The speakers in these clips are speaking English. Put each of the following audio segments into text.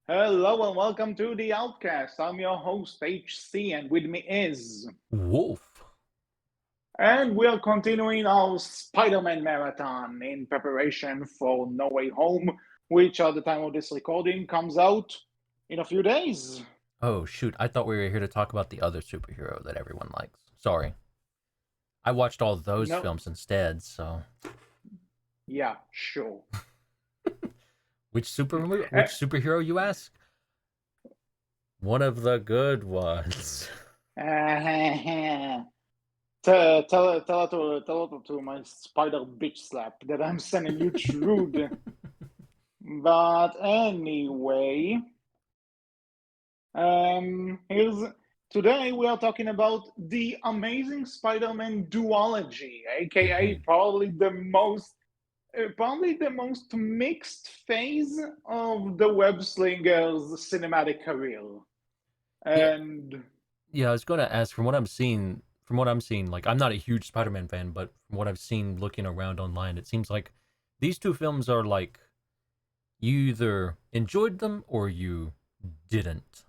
Hello and welcome to the Outcast. I'm your host HC, and with me is, Wolf. and we are continuing our Spider-Man marathon in preparation for No Way Home, which at the time of this recording comes out in a few days. Oh shoot, I thought we were here to talk about the other superhero that everyone likes. Sorry. I watched all those No, films instead, so yeah, sure. which superhero you ask? One of the good ones. Tell it to my spider bitch slap that I'm sending you through the. But anyway. Here's Today we are talking about the Amazing Spider-Man duology, aka probably the most mixed phase of the web slinger's cinematic career. yeah, And yeah, I was gonna ask from what I'm seeing, like I'm not a huge Spider-Man fan, but from what I've seen looking around online, it seems like these two films are like you either enjoyed them or you didn't.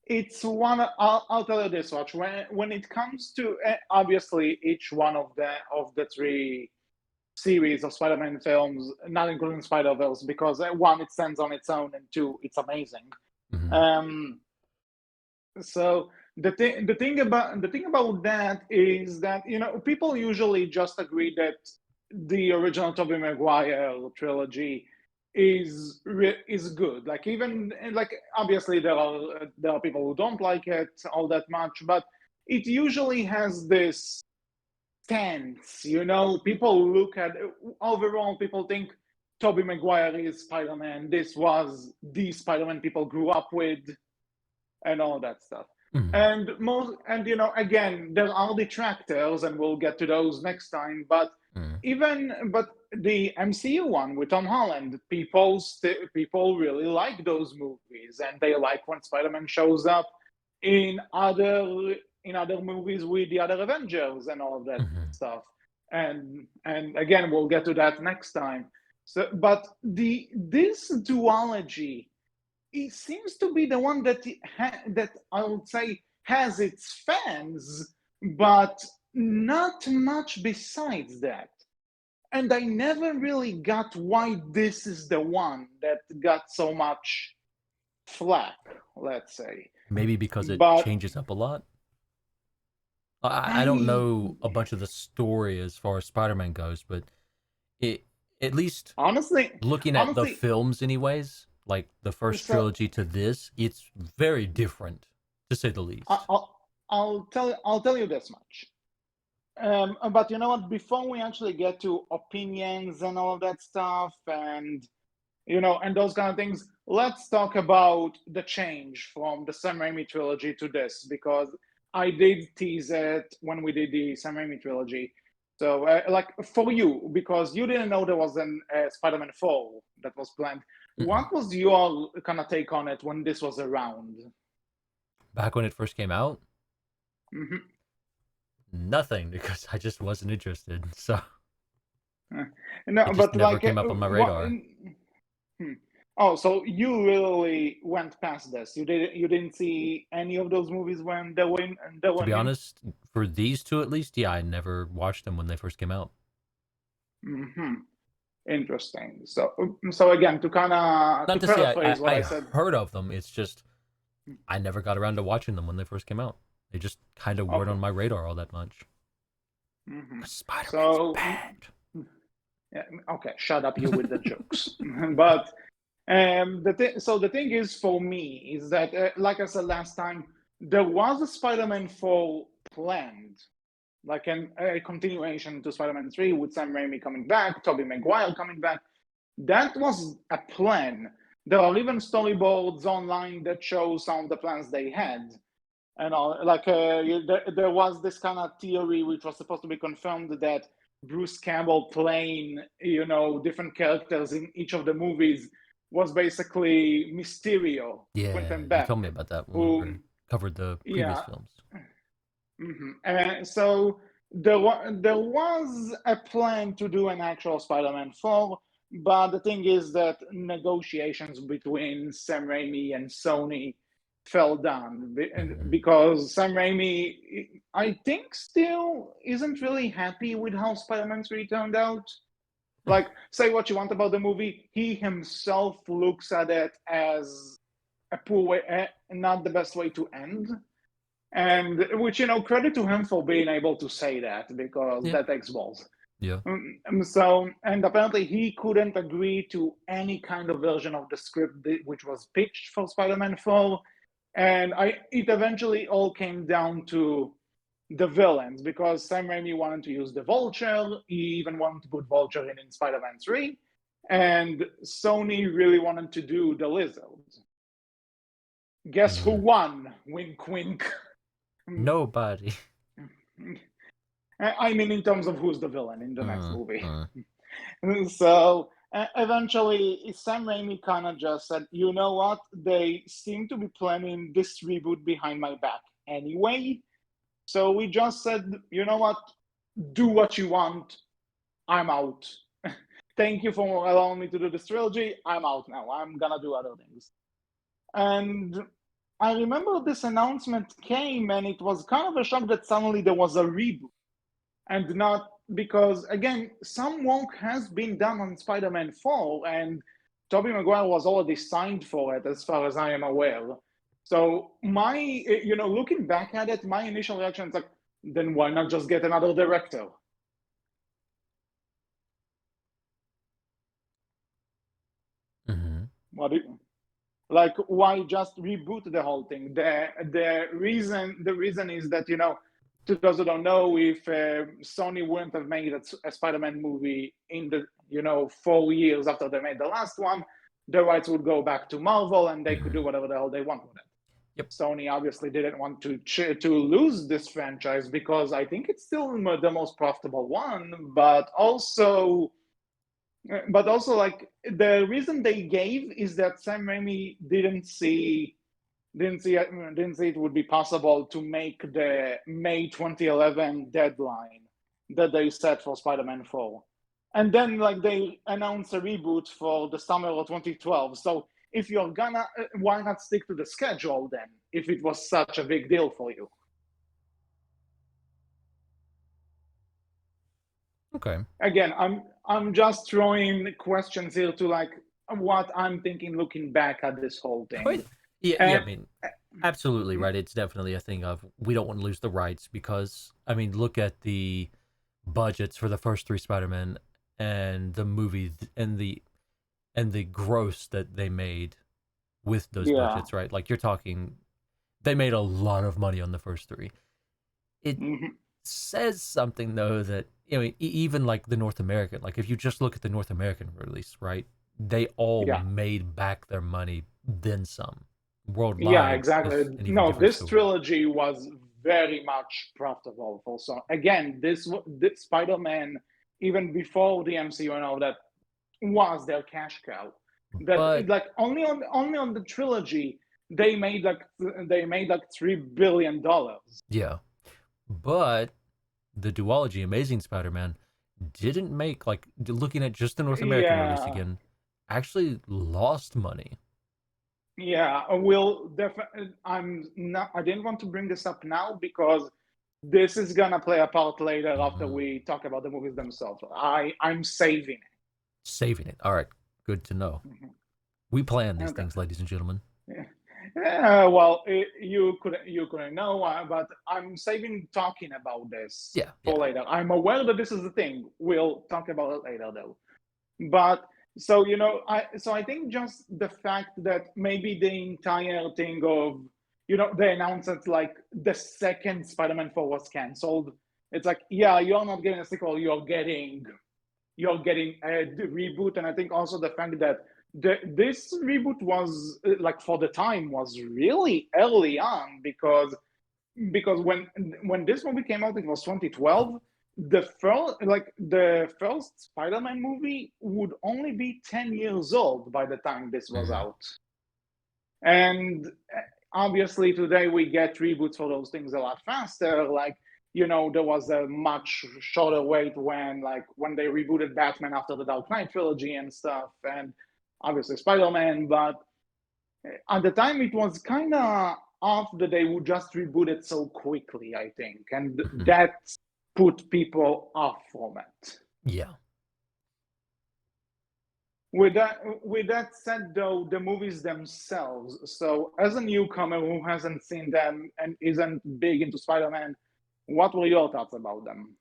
it's one. I'll tell you this much: when it comes to obviously each one of the three series of Spider-Man films, not including Spider-Verse, because one, it stands on its own, and two, it's amazing. Mm-hmm. Um, so the thing about that is that people usually just agree that the original Tobey Maguire trilogy is good. Like even like obviously there are people who don't like it all that much, but it usually has this stance. People look at overall. People think Tobey Maguire is Spider-Man. This was the Spider-Man people grew up with and all that stuff. Mm-hmm. And again, there are detractors, and we'll get to those next time. But the MCU one with Tom Holland, people really like those movies, and they like when Spider-Man shows up in other movies with the other Avengers and all of that Mm-hmm. stuff. And again, we'll get to that next time. So, but this duology, it seems to be the one that I would say has its fans, but not much besides that. And I never really got why this is the one that got so much flack, let's say. Maybe because it But changes up a lot. I don't I know a bunch of the story as far as Spider-Man goes, but it at least honestly, looking at the honestly, films anyways, like the first so trilogy to this, it's very different to say the I- least. I'll I'll tell you this much. But you know what? Before we actually get to opinions and all of that stuff, and those kind of things, let's talk about the change from the Sam Raimi trilogy to this, because I did tease it when we did the Sam Raimi trilogy. So, like for you, because you didn't know there was an Spider-Man 4 that was planned. Mm-mm. What was your kind of take on it when this was around? Back when it first came out, Hmm. nothing because I just wasn't interested. So No, it just but never like, came up on my what? radar. Hmm. Oh, so you really went past this. You didn't see any of those movies when they were To be new? honest, for these two at least, yeah, I never watched them when they first came out. Hmm. Interesting. So again, to kind of Not to to say paraphrase what I I said. heard of them. It's just I never got around to watching them when they first came out. They just kind of weren't Okay. on my radar all that much. Hmm. 'Cause Spider-Man's So bad. yeah, okay, shut up you with the jokes. But the thing is for me is that like I said last time, there was a Spider-Man 4 planned, like a continuation to Spider-Man 3 with Sam Raimi coming back, Tobey Maguire coming back. That was a plan. There are even storyboards online that show some of the plans they had. And all, like there was this kind of theory which was supposed to be confirmed that Bruce Campbell playing, different characters in each of the movies was basically Mysterio, Yeah, Quentin you Beck, told me about that when we who, were covered the previous yeah. films. So there was a plan to do an actual Spider-Man 4, But the thing is that negotiations between Sam Raimi and Sony fell down because Sam Raimi, I think, still isn't really happy with how Spider-Man 3 turned out. Like, say what you want about the movie, he himself looks at it as a poor way, not the best way to end. And which, credit to him for being able to say that, because Yeah. that takes balls. Yeah. So, and apparently he couldn't agree to any kind of version of the script which was pitched for Spider-Man 4. And it eventually all came down to the villains, because Sam Raimi wanted to use the Vulture. He even wanted to put Vulture in Spider-Man 3. And Sony really wanted to do the Lizard. Guess who won? Wink, wink. Nobody. I mean, in terms of who's the villain in the next movie. So eventually, Sam Raimi kind of just said, you know what? They seem to be planning this reboot behind my back anyway. So we just said, you know what? Do what you want. I'm out. Thank you for allowing me to do this trilogy. I'm out now. I'm going to do other things. And I remember this announcement came, and it was kind of a shock that suddenly there was a reboot. And not because, again, some work has been done on Spider-Man 4, and Tobey Maguire was already signed for it, as far as I am aware. So looking back at it, my initial reaction is like, then why not just get another director? Why just reboot the whole thing? The reason is that, to those who don't know, if Sony wouldn't have made a Spider-Man movie in the 4 years after they made the last one, the rights would go back to Marvel, and they could do whatever the hell they want with it. Yep. Sony obviously didn't want to lose this franchise, because I think it's still the most profitable one, but also like the reason they gave is that Sam Raimi didn't see it would be possible to make the May 2011 deadline that they set for Spider-Man 4. And then they announced a reboot for the summer of 2012. So if you're gonna, why not stick to the schedule then, if it was such a big deal for you? Okay. Again, I'm just throwing questions here to what I'm thinking looking back at this whole thing. I mean, absolutely right. It's definitely a thing of we don't want to lose the rights, because I mean, look at the budgets for the first 3 Spider-Man and the movie and the gross that they made with those budgets, right? Like, you're talking, they made a lot of money on the first 3. It says something though that even like the North American, like if you just look at the North American release, right? They all made back their money, then some. Worldwide. Yeah, exactly. No, this trilogy was very much profitable for Sony. Again, this Spider-Man, even before the MCU and all that, was their cash cow. That only on the trilogy they made $3 billion. Yeah, but the Duology, Amazing Spider-Man, didn't make, like, looking at just the North American release again, actually lost money. Yeah, I didn't want to bring this up now, because this is gonna play a part later after we talk about the movies themselves. I'm saving it. Saving it. All right, good to know. We plan these things, ladies and gentlemen. Well, you couldn't know, but I'm saving talking about this for later. I'm aware that this is the thing. We'll talk about it later, though. But so I think just the fact that maybe the entire thing of they announced that the second Spider-Man 4 was canceled. It's like, yeah, you're not getting a sequel. You're getting a reboot, and I think also the fact that this reboot was for the time was really early on, because when this movie came out, it was 2012. The first Spider-Man movie would only be 10 years old by the time this was out. And obviously today we get reboots for those things a lot faster. Like there was a much shorter wait when they rebooted Batman after the Dark Knight trilogy and stuff, and obviously Spider-Man. But at the time, it was kind of off that they would just reboot it so quickly, I think, and that put people off from it. Yeah. With that said, though, the movies themselves. So, as a newcomer who hasn't seen them and isn't big into Spider-Man, what were your thoughts about them?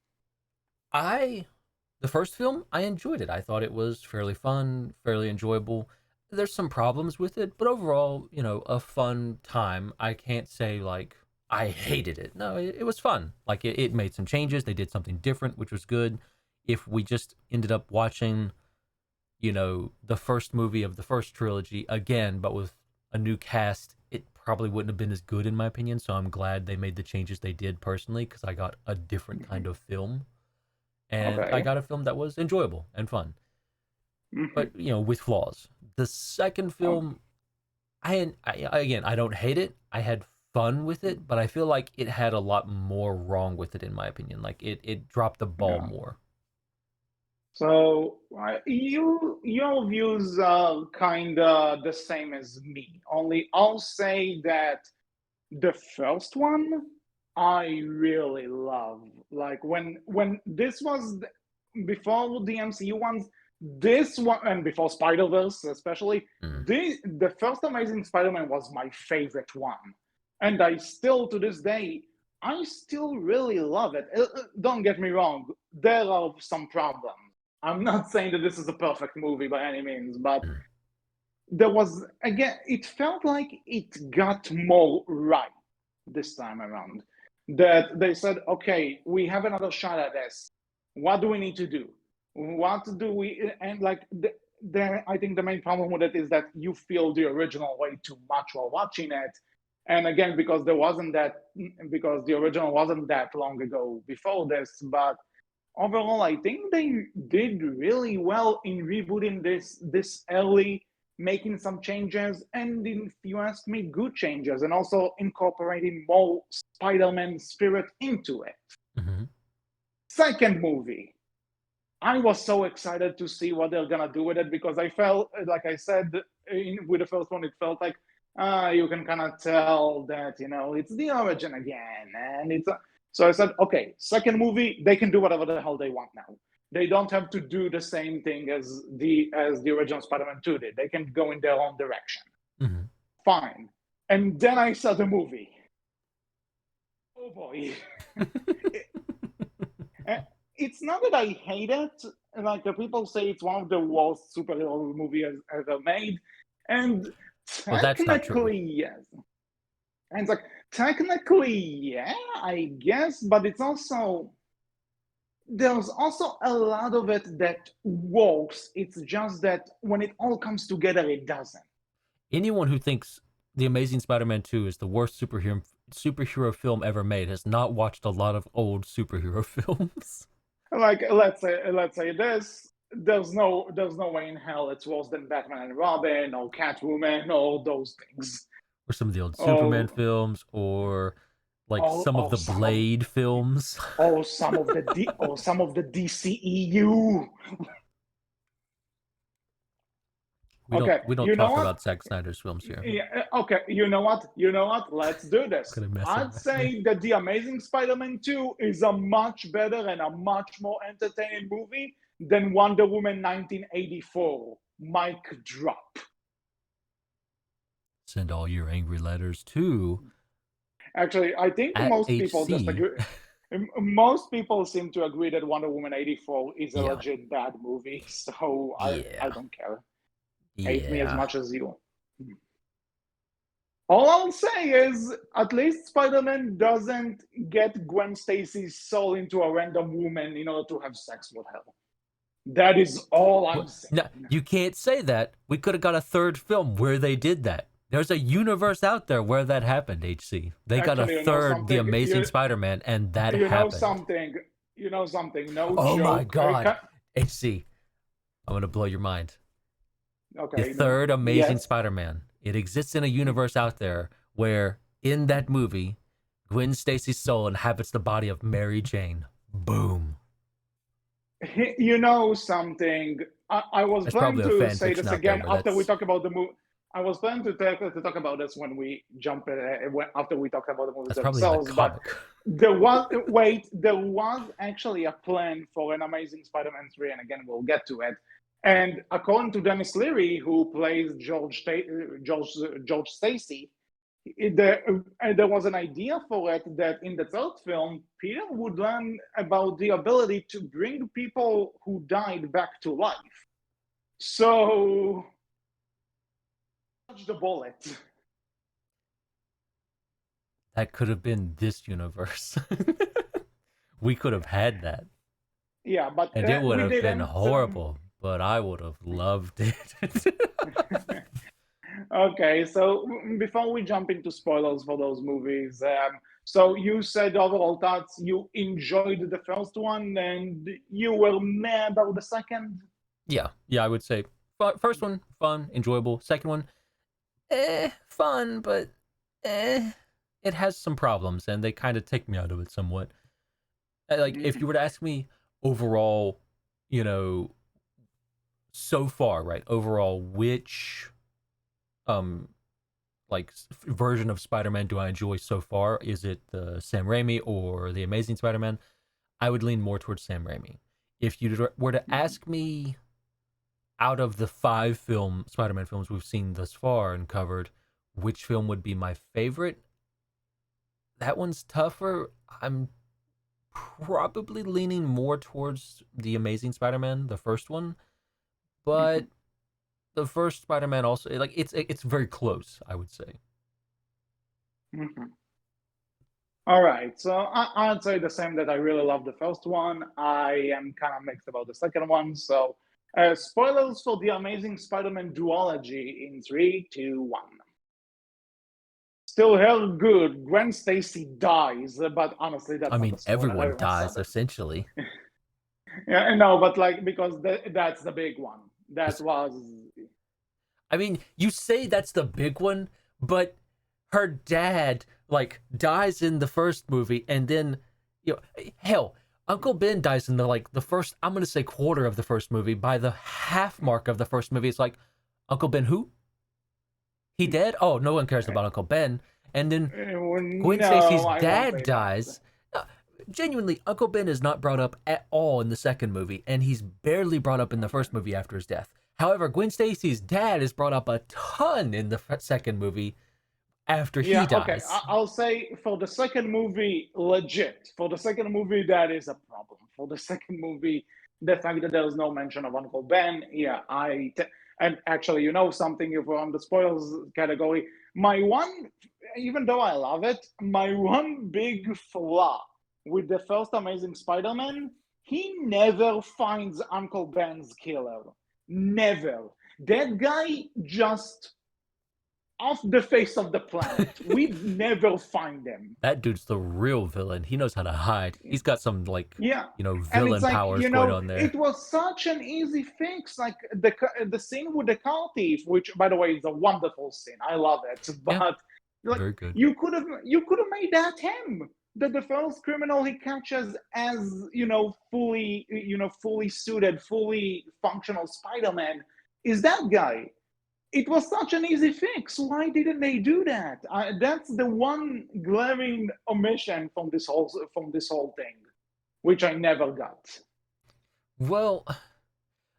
The first film, I enjoyed it. I thought it was fairly fun, fairly enjoyable. There's some problems with it, but overall, a fun time. I can't say like I hated it. No, it was fun. Like it made some changes. They did something different, which was good. If we just ended up watching, the first movie of the first trilogy again, but with a new cast, it probably wouldn't have been as good in my opinion. So I'm glad they made the changes they did personally, because I got a different kind of film. And I got a film that was enjoyable and fun, but with flaws. The second film, I don't hate it. I had fun with it, but I feel like it had a lot more wrong with it in my opinion. Like it dropped the ball more. So your views are kind of the same as me. Only I'll say that the first one I really love. Like when this was before the MCU ones, this one, and before Spider-Verse especially, the first Amazing Spider-Man was my favorite one, and I still to this day I still really love it. Don't get me wrong, there are some problems. I'm not saying that this is a perfect movie by any means, but there was, again, it felt like it got more right this time around. That they said, okay, we have another shot at this. What do we need to do? What do we, and I think the main problem with it is that you feel the original way too much while watching it. And again, because the original wasn't that long ago before this, but overall, I think they did really well in rebooting this early, making some changes, and if you ask me, good changes, and also incorporating more Spider-Man spirit into it. Second movie, I was so excited to see what they're gonna do with it, because I felt, like I said, with the first one, it felt like you can kind of tell that it's the origin again, and it's. So I said, okay, second movie, they can do whatever the hell they want now. They don't have to do the same thing as the original Spider-Man 2 did. They can go in their own direction. Fine. And then I saw the movie. Oh boy. It's not that I hate it. Like the people say it's one of the worst superhero movies ever made. And technically, yes. And it's like, technically, yeah, I guess, but there's also a lot of it that works. It's just that when it all comes together, it doesn't. Anyone who thinks The Amazing Spider-Man 2 is the worst superhero film ever made has not watched a lot of old superhero films. Like, let's say this. There's no way in hell it's worse than Batman and Robin or Catwoman or those things. Or some of the old Superman films, or some of the Blade films. Or some of the DCEU. We don't talk about Zack Snyder's films here. Yeah, okay, you know what? Let's do this. I'd say that The Amazing Spider-Man 2 is a much better and a much more entertaining movie than Wonder Woman 1984. Mic drop. Send all your angry letters to. Actually, I think most people just agree. Most people seem to agree that Wonder Woman 84 is a legit bad movie, so I don't care. Hate me as much as you. All I'll say is, at least Spider-Man doesn't get Gwen Stacy's soul into a random woman in order to have sex with her. That is all I'm saying. No, you can't say that. We could have got a third film where they did that. There's a universe out there where that happened, HC. They got a third The Amazing Spider-Man, and that happened. You know something. No oh joke. My God. HC, I'm going to blow your mind. Okay. The third Amazing Spider-Man. It exists in a universe out there where, in that movie, Gwen Stacy's soul inhabits the body of Mary Jane. Boom. You know something? I was That's planning probably a to fan say fiction this out there again where after we that's... talk about the movie. I was planning to talk about this when we jump after we talk about the movies That's probably in the themselves. But comic. there was actually a plan for an Amazing Spider-Man 3, and again we'll get to it. And according to Dennis Leary, who plays George Stacy, there was an idea for it that in the third film, Peter would learn about the ability to bring people who died back to life. So, dodge the bullet. That could have been this universe. We could have had that. Yeah, but And it would we have been didn't. horrible, but I would have loved it. Okay, so before we jump into spoilers for those movies, so you said overall thoughts, you enjoyed the first one and you were meh about the second? Yeah, I would say first one, fun, enjoyable. Second one, fun, but it has some problems, and they kind of take me out of it somewhat. Like, if you were to ask me overall, you know, so far, right? Overall, which like version of Spider-Man do I enjoy so far? Is it the Sam Raimi or the Amazing Spider-Man? I would lean more towards Sam Raimi. If you were to ask me, out of the 5 Spider-Man films we've seen thus far and covered, which film would be my favorite? That one's tougher. I'm probably leaning more towards the Amazing Spider-Man, the first one, but the first Spider-Man also, like, it's very close, I would say. All right, so I'd say the same, that I really love the first one. I am kind of mixed about the second one. So, spoilers for the Amazing Spider-Man duology in 3, 2, 1. Still hell good. Gwen Stacy dies, but honestly, that's I not mean, a spoiler. everyone Everyone dies, said it. essentially. Yeah, no, but like, because that's the big one. That was. I mean, you say that's the big one, but her dad, like, dies in the first movie, and then, hell, Uncle Ben dies in the first, I'm gonna say, quarter of the first movie. By the half mark of the first movie, it's like, Uncle Ben who? He dead? Oh, no one cares about Uncle Ben. And then Gwen Stacy's No, I won't dad say dies. No, genuinely, Uncle Ben is not brought up at all in the second movie, and he's barely brought up in the first movie after his death. However, Gwen Stacy's dad is brought up a ton in the second movie after he dies. Okay. I'll say for the second movie, legit. For the second movie, that is a problem. For the second movie, the fact that there was no mention of Uncle Ben, and actually, you know something, if we're on the spoilers category, my one, even though I love it, my one big flaw with the first Amazing Spider-Man, he never finds Uncle Ben's killer. Never. That guy just off the face of the planet. We'd never find them. That dude's the real villain. He knows how to hide. He's got some, like, Yeah, and villain it's like, powers going on there. it was such an easy fix. Like the scene with the car thief, which, by the way, is a wonderful scene. I love it. But like, very good. you could have made that him. The first criminal he catches as fully suited, fully functional Spider-Man is that guy. It was such an easy fix. Why didn't they do that? That's the one glaring omission from this whole thing, which I never got. Well,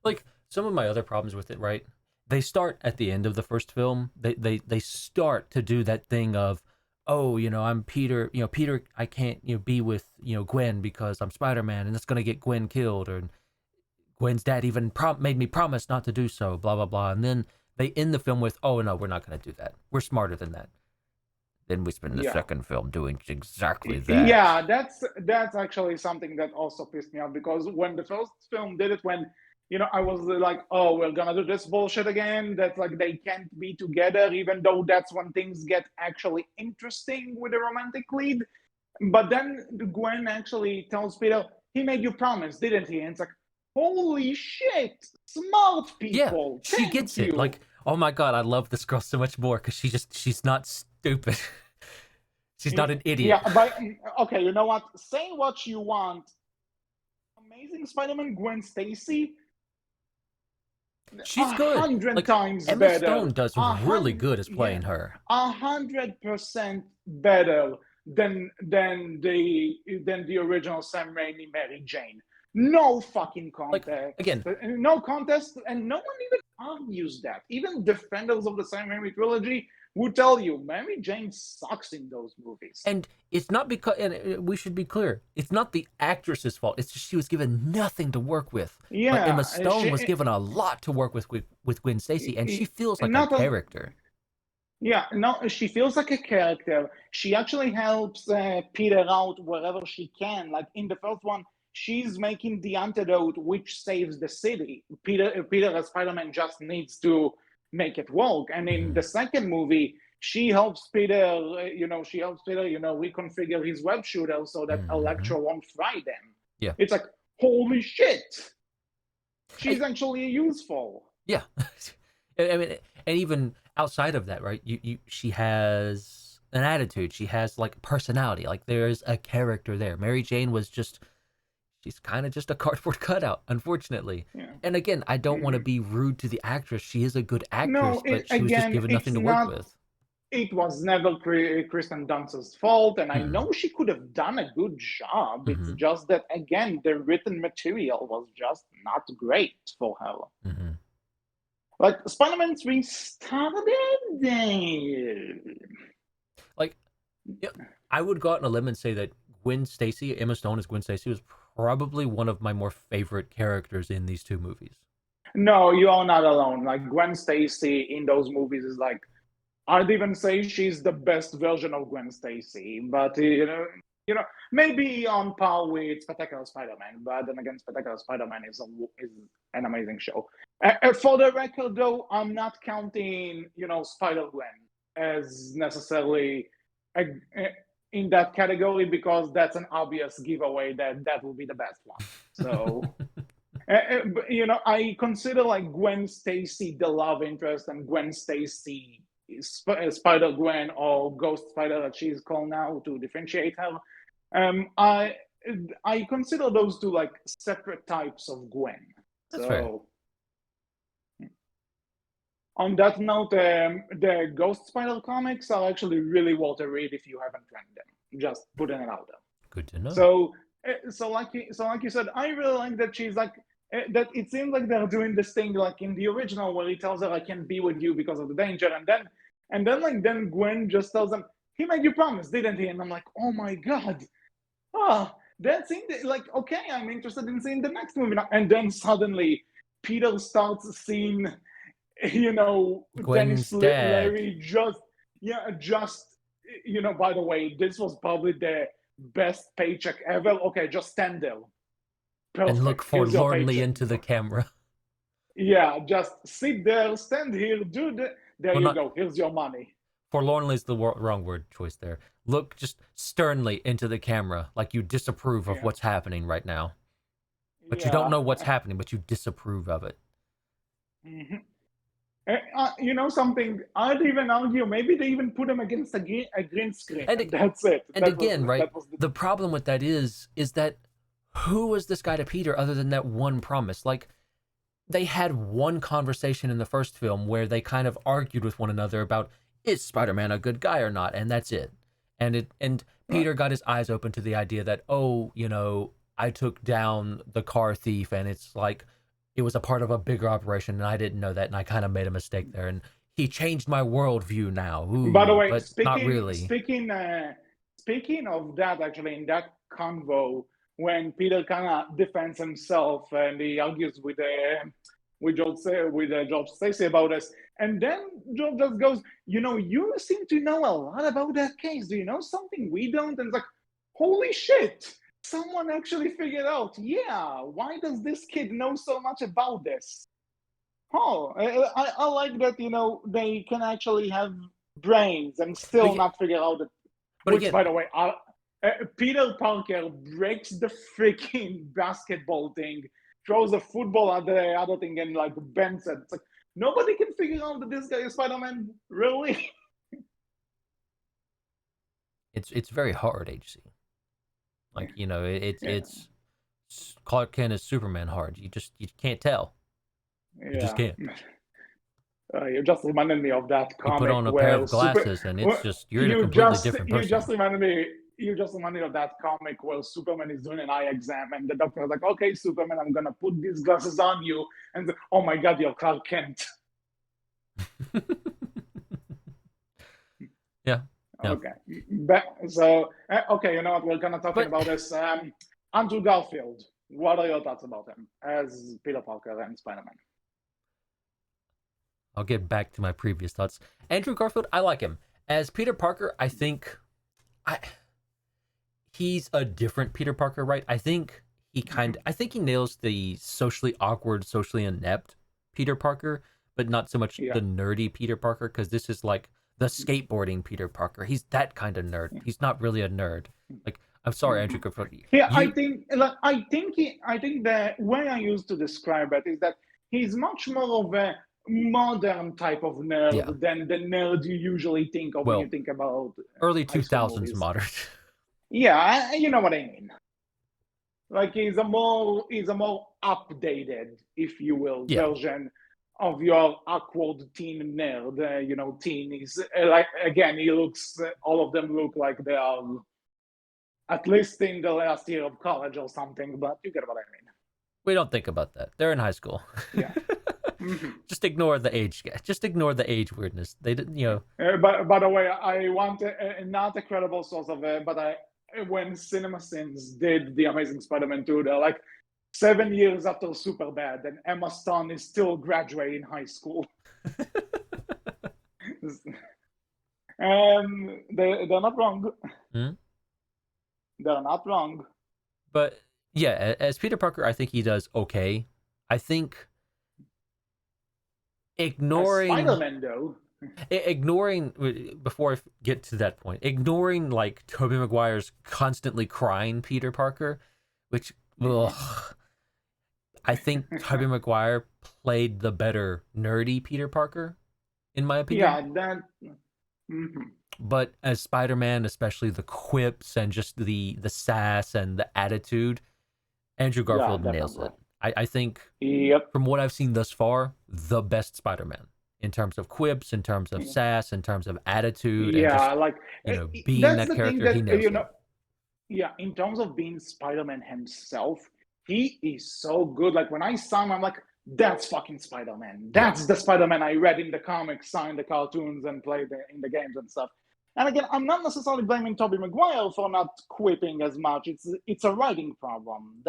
like, some of my other problems with it, right? They start at the end of the first film. They start to do that thing of, oh, I'm Peter. Peter, I can't be with Gwen because I'm Spider-Man, and that's gonna get Gwen killed. Or Gwen's dad even made me promise not to do so. Blah blah blah. And then they end the film with, oh no, we're not gonna do that. We're smarter than that. Then we spend the second film doing exactly that. Yeah, that's actually something that also pissed me off, because when the first film did it, when I was like, oh, we're gonna do this bullshit again. That's like, they can't be together, even though that's when things get actually interesting with a romantic lead. But then Gwen actually tells Peter, he made you promise, didn't he? And it's like, holy shit, smart people. Yeah, she gets it. Like, oh my god, I love this girl so much more because she's not stupid. She's not an idiot. Yeah, but okay, you know what? Say what you want. Amazing Spider-Man Gwen Stacy, She's good. 100 times Emma better. Stone does really good as Yeah, playing her. 100% better than the original Sam Raimi Mary Jane. No fucking contest. Again, No contest, and no one even argues that. Even defenders of the Sam Raimi trilogy would tell you Mary Jane sucks in those movies. and it's not because, and we should be clear, it's not the actress's fault. It's just she was given nothing to work with. Yeah, but Emma Stone was given a lot to work with Gwen Stacy, and she feels like a character. Yeah, no, she feels like a character. She actually helps Peter out wherever she can. Like in the first one, she's making the antidote which saves the city. Peter as Spider-Man just needs to make it work. And in the second movie, she helps Peter, reconfigure his web shooter so that Electro won't fry them. Yeah. It's like, holy shit. She's actually useful. Yeah. I mean, and even outside of that, right? She has an attitude. She has like personality. Like there's a character there. Mary Jane was she's kind of just a cardboard cutout, unfortunately. Yeah. And again, I don't want to be rude to the actress. She is a good actress, but she was just given nothing to work with. It was never Kristen Dunst's fault, and I know she could have done a good job. It's just that, again, the written material was just not great for her. Like, Spider-Man 3 started. Like, yeah, I would go out on a limb and say that Emma Stone as Gwen Stacy was probably one of my more favorite characters in these two movies. No, you are not alone. Like, Gwen Stacy in those movies is like, I'd even say she's the best version of Gwen Stacy, but maybe on par with Spectacular Spider-Man. But then again, Spectacular Spider-Man is an amazing show. For the record, though, I'm not counting Spider-Gwen as necessarily in that category because that's an obvious giveaway that will be the best one. So. I consider like Gwen Stacy the love interest and Gwen Stacy Spider-Gwen or Ghost Spider that she's called now to differentiate her. I consider those two like separate types of Gwen. That's fair. On that note, the Ghost Spider comics are actually really worth a read if you haven't read them. Just putting it out there. Good to know. So like you said, I really like that she's like that. It seems like they're doing this thing like in the original where he tells her, "I can't be with you because of the danger," and then Gwen just tells him, "He made you promise, didn't he?" And I'm like, "Oh my god, that's like okay, I'm interested in seeing the next movie now." And then suddenly Peter starts seeing, Gwen's Dennis Leary just by the way, this was probably the best paycheck ever. Okay, just stand there. Perfect. And look forlornly into the camera. Yeah, just sit there, stand here, there you go. Here's your money. Forlornly is the wrong word choice there. Look just sternly into the camera, like you disapprove of what's happening right now. But you don't know what's happening, but you disapprove of it. Something, I'd even argue, maybe they even put him against a green screen. And that's it. And the problem with that is that who was this guy to Peter other than that one promise? Like, they had one conversation in the first film where they kind of argued with one another about, is Spider-Man a good guy or not? And that's it. And Peter got his eyes open to the idea that, I took down the car thief, and it's like, it was a part of a bigger operation, and I didn't know that, and I kind of made a mistake there, and he changed my worldview now. Ooh, by the way, but not really. Speaking of that, actually, in that convo, when Peter kind of defends himself and he argues with George Stacy about this, and then George just goes, you seem to know a lot about that case. Do you know something we don't? And it's like, holy shit! Someone actually figured out, why does this kid know so much about this? I like that, they can actually have brains and still not figure out it. Which, by the way, Peter Parker breaks the freaking basketball thing, throws a football at the other thing, and like bends it. It's like, nobody can figure out that this guy is Spider-Man? Really? It's very hard HC. Like, you know, Yeah. it's Clark Kent is Superman hard. You can't tell. You just Yeah. can't. You just reminded me of that You put comic on a pair where of glasses and it's just you're in a you completely just different you person. just reminded me of that comic where Superman is doing an eye exam and the doctor is like, "Okay, Superman, I'm gonna put these glasses on you," and oh my God, you're Clark Kent. Yeah. Okay, so okay, you know what? We're gonna talking about this. Andrew Garfield. What are your thoughts about him as Peter Parker and Spider-Man? I'll get back to my previous thoughts. Andrew Garfield, I like him. As Peter Parker, I think he's a different Peter Parker, right? I think I think he nails the socially awkward, socially inept Peter Parker, but not so much Yeah. the nerdy Peter Parker, because this is like the skateboarding Peter Parker. He's that kind of nerd. He's not really a nerd. Like, I'm sorry, Andrew Garfield. Yeah, I think the way I used to describe it is that he's much more of a modern type of nerd than the nerd you usually think of when you think about early high school 2000s movies. modern. Yeah, you know what I mean. Like he's a more updated, if you will, version of your awkward teen nerd. You know, teen is like, again, all of them look like they are at least in the last year of college or something, but you get what I mean. We don't think about that. They're in high school. Yeah. Just ignore the age. Just ignore the age weirdness. They didn't, you know. But by the way, I want not a credible source of it, but when CinemaSins did The Amazing Spider-Man 2, they're like 7 years after Superbad, and Emma Stone is still graduating high school. They're not wrong. They're not wrong. But yeah, as Peter Parker, I think he does okay. I think ignoring Spider-Man, though. Before I get to that point, ignoring like Tobey Maguire's constantly crying Peter Parker, which I think Tobey Maguire played the better nerdy Peter Parker, in my opinion. Yeah, But as Spider-Man, especially the quips and just the sass and the attitude, Andrew Garfield nails it. I think from what I've seen thus far, the best Spider-Man in terms of quips, in terms of sass, in terms of attitude, and just, like, you know, being that character, he nails it. Yeah, in terms of being Spider-Man himself, he is so good. Like when I saw him, I'm like, that's fucking Spider-Man. That's the Spider-Man I read in the comics, saw in the cartoons, and played in the games and stuff. And again, I'm not necessarily blaming Tobey Maguire for not quipping as much. It's a writing problem.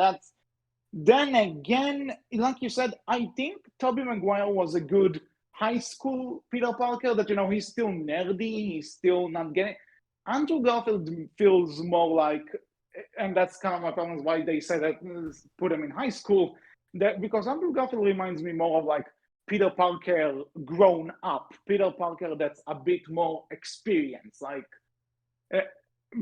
Then again, like you said, I think Tobey Maguire was a good high school Peter Parker, that, you know, he's still nerdy, he's still not getting. Andrew Garfield feels more like, and that's kind of my problem, why they say that put him in high school, that because Andrew Garfield reminds me more of like Peter Parker grown up, Peter Parker that's a bit more experienced, like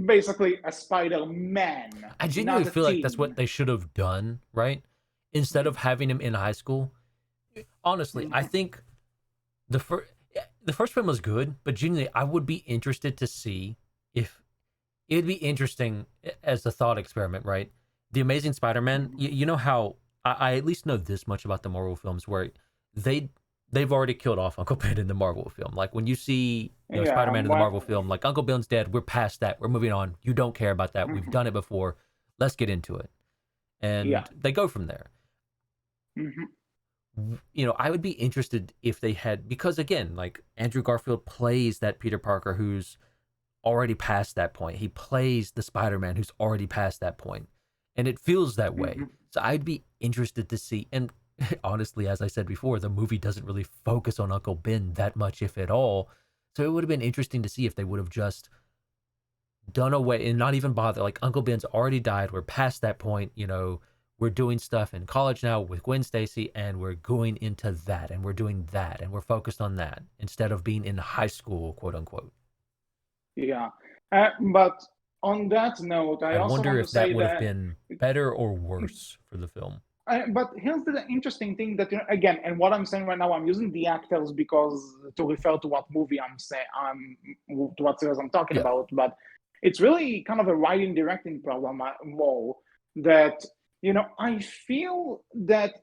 basically a Spider-Man. I genuinely feel like that's what they should have done, right? Instead of having him in high school. Honestly, I think the first film was good, but genuinely, I would be interested to see if it'd be interesting as a thought experiment, right? The Amazing Spider-Man, you know how I at least know this much about the Marvel films, where they've already killed off Uncle Ben in the Marvel film. Like when you see Spider-Man in the Marvel film, like Uncle Ben's dead, we're past that, we're moving on. You don't care about that. We've done it before. Let's get into it. And they go from there. You know, I would be interested if they had, because again, like Andrew Garfield plays that Peter Parker who's already past that point. He plays the Spider-Man who's already past that point. And it feels that way. So I'd be interested to see, and honestly, as I said before, the movie doesn't really focus on Uncle Ben that much, if at all. So it would have been interesting to see if they would have just done away and not even bother. Like, Uncle Ben's already died. We're past that point. You know, we're doing stuff in college now with Gwen Stacy, and we're going into that, and we're doing that, and we're focused on that instead of being in high school, quote unquote. Yeah, but on that note, I also wonder want if to say that would have been better or worse for the film. But here's the interesting thing that, again, and what I'm saying right now, I'm using the actors because to refer to what movie I'm saying, to what series I'm talking about. But It's really kind of a writing directing problem more that, I feel that,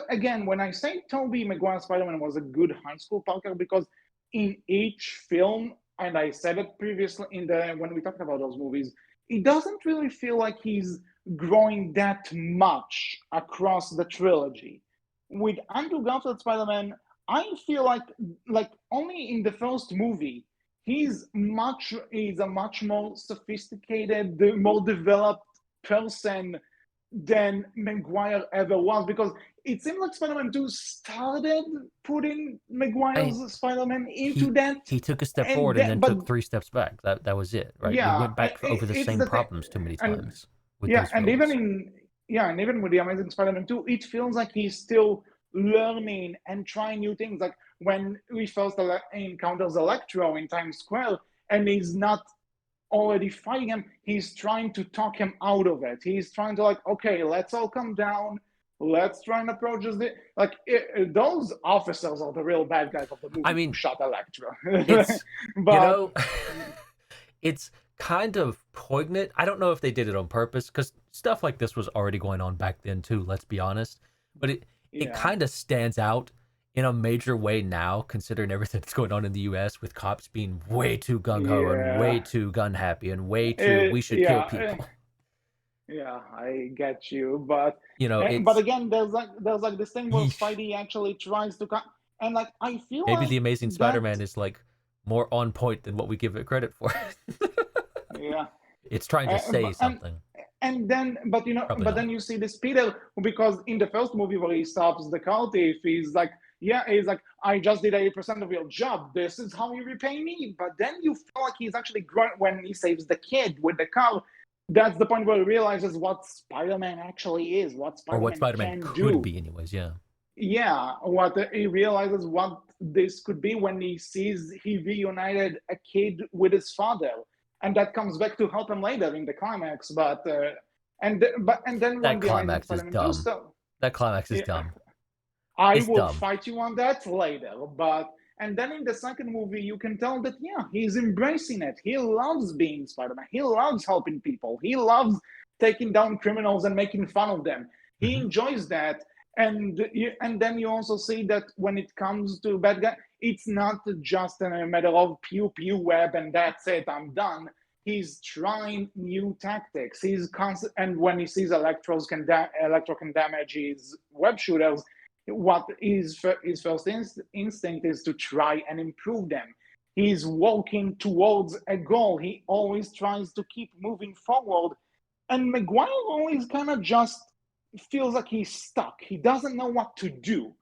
again, when I say Tobey Maguire Spider-Man was a good high school Parker, because in each film, and I said it previously when we talked about those movies, it doesn't really feel like he's growing that much across the trilogy. With Andrew Garfield Spider-Man, I feel like only in the first movie he's a much more sophisticated, more developed person than Maguire ever was, because it seemed like Spider-Man 2 started putting Maguire's Spider-Man into that. He took a step forward and then took 3 steps back. That was it, right? We went back over the same problems too many times with these films. And even with the Amazing Spider-Man 2, it feels like he's still learning and trying new things. Like when we first encounters Electro in Times Square, and he's not already fighting him, he's trying to talk him out of it. He's trying to okay, let's all come down. Let's try and approach this. Those officers are the real bad guys of the movie. I mean, who shot Electro. But it's kind of poignant. I don't know if they did it on purpose, because stuff like this was already going on back then too. Let's be honest. But it kind of stands out in a major way now, considering everything that's going on in the U.S. with cops being way too gung-ho and way too gun-happy and way too we should kill people. Yeah, I get you, but but again, there's this thing where Spidey actually tries to and I feel maybe the Amazing Spider-Man is more on point than what we give it credit for. Yeah, it's trying to say something. And then, then you see this Peter, because in the first movie where he stops the car thief, he's like, I just did 80% of your job. This is how you repay me. But then you feel like he's actually growing when he saves the kid with the car. That's the point where he realizes what Spider-Man actually is, what Spider-Man could be anyways, yeah. Yeah, he realizes what this could be when he sees he reunited a kid with his father. And that comes back to help him later in the climax, and then that climax is dumb. That climax is dumb. I will fight you on that later, and then in the second movie you can tell that he's embracing it. He loves being Spider-Man. He loves helping people. He loves taking down criminals and making fun of them. He enjoys that. And then you also see that when it comes to bad guy, it's not just a matter of pew pew web and that's it, I'm done. He's trying new tactics. And when he sees Electro can damage his web shooters, what his first instinct is to try and improve them. He's walking towards a goal. He always tries to keep moving forward. And Maguire always kind of just feels like he's stuck. He doesn't know what to do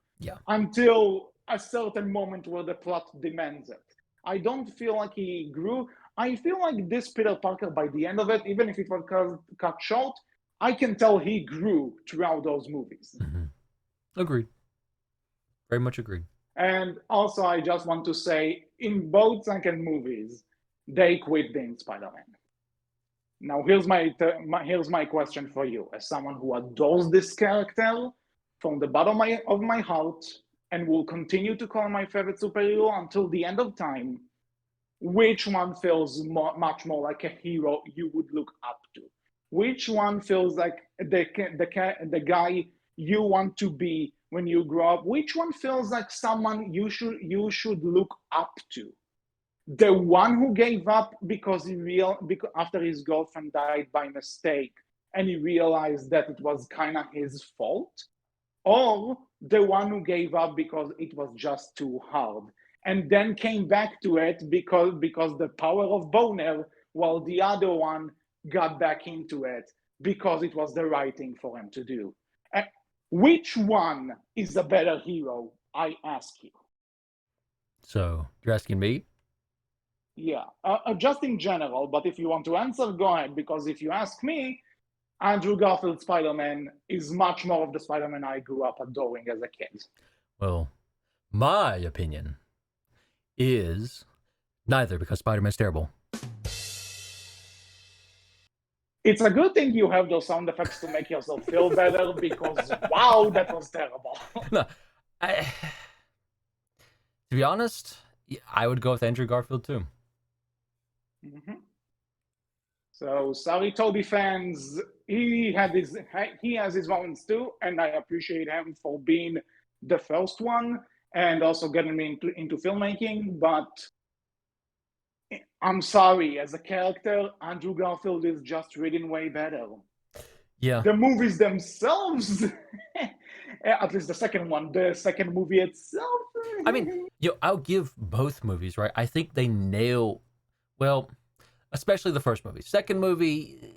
until a certain moment where the plot demands it. I don't feel like he grew. I feel like this Peter Parker, by the end of it, even if it was cut short, I can tell he grew throughout those movies. Agreed. Very much agreed. And also, I just want to say, in both second movies, they quit being Spider-Man. Now, here's my question for you, as someone who adores this character from the bottom of my heart and will continue to call my favorite superhero until the end of time. Which one feels much more like a hero you would look up to? Which one feels like the guy you want to be when you grow up? Which one feels like someone you should look up to? The one who gave up because after his girlfriend died by mistake and he realized that it was kind of his fault? Or the one who gave up because it was just too hard and then came back to it because the power of Boner, while the other one got back into it because it was the right thing for him to do? Which one is a better hero, I ask you? So, you're asking me? Yeah, just in general, but if you want to answer, go ahead, because if you ask me, Andrew Garfield Spider-Man is much more of the Spider-Man I grew up adoring as a kid. Well, my opinion is neither, because Spider-Man's terrible. It's a good thing you have those sound effects to make yourself feel better, because wow, that was terrible. No, to be honest, I would go with Andrew Garfield too. So sorry, Toby fans. He has his moments too, and I appreciate him for being the first one and also getting me into filmmaking. But I'm sorry, as a character, Andrew Garfield is just reading way better. Yeah. The movies themselves, at least the second one, the second movie itself. I mean, I'll give both movies, right? I think they nail, well, especially the first movie. Second movie,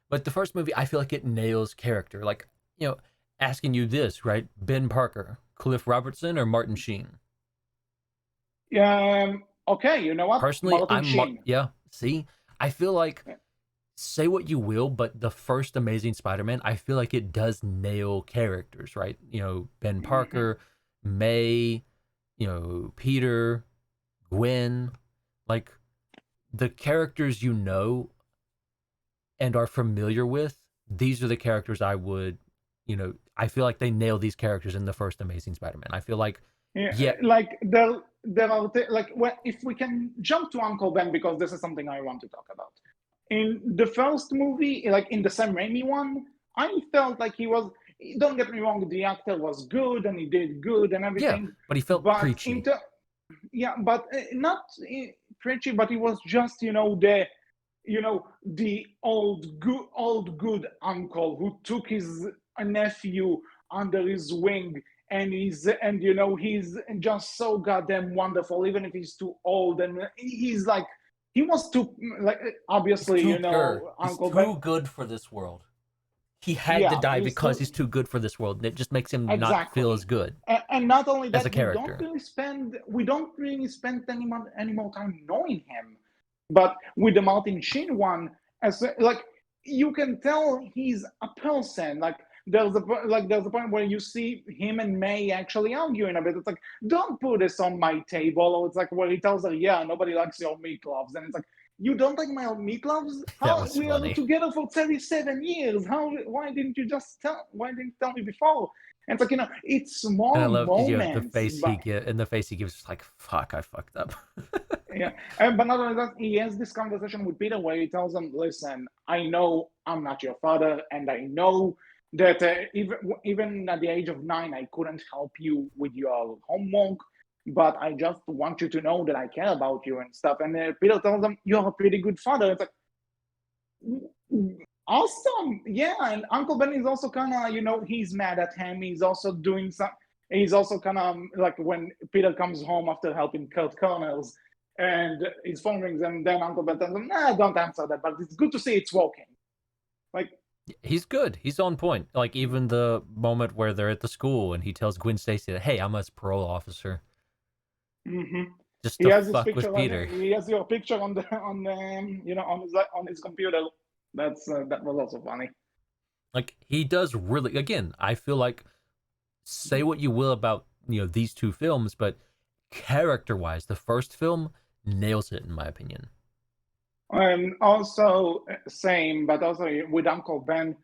but the first movie, I feel like it nails character. Like, asking you this, right? Ben Parker, Cliff Robertson, or Martin Sheen? Okay, you know what? Personally, Martin Sheen. See, I feel like, say what you will, but the first Amazing Spider-Man, I feel like it does nail characters, right? Ben Parker, May, Peter, Gwen, like the characters and are familiar with. These are the characters I would, I feel like they nail these characters in the first Amazing Spider-Man. I feel like, like there are like, well, if we can jump to Uncle Ben, because this is something I want to talk about. In the first movie, like in the Sam Raimi one, I felt like he was. Don't get me wrong, the actor was good and he did good and everything. Yeah, but he felt preachy. But not preachy, but he was just the old good uncle who took his nephew under his wing, and he's just so goddamn wonderful, even if he's too old, and he's like. He was too, like, obviously, Uncle Ben. He's too good for this world. He had to die because he's too good for this world, and it just makes him not feel as good. And not only that, as a character. We don't really spend any more time knowing him. But with the Martin Sheen one, you can tell he's a person. Like, there's a point where you see him and May actually arguing a bit. It's like, don't put this on my table. Or it's like where he tells her, yeah, nobody likes your meatloaves. And it's like, you don't like my meatloaves? We are together for 37 years. Why didn't you tell me before? And it's like, it's small and I love, moments. The face he gives, like, fuck, I fucked up. Yeah, but not only that, he has this conversation with Peter where he tells him, listen, I know I'm not your father, and I know that even at the age of 9, I couldn't help you with your homework, but I just want you to know that I care about you and stuff. And Peter tells him, you're a pretty good father. It's like, awesome. Yeah, and Uncle Ben is also kind of, he's mad at him. He's also doing some, he's also kind of like when Peter comes home after helping Kurt Connors and his phone rings, and then Uncle Ben tells him, nah, don't answer that, but it's good to see it's working. Like, he's good. He's on point. Like, even the moment where they're at the school and he tells Gwen Stacy that, hey, I'm a parole officer. Mm-hmm. Just to fuck with Peter. He has your picture on his computer. That was also funny. Like, he does really, again, I feel like, say what you will about, these two films, but character-wise, the first film nails it, in my opinion. Also, same, but also with Uncle Ben,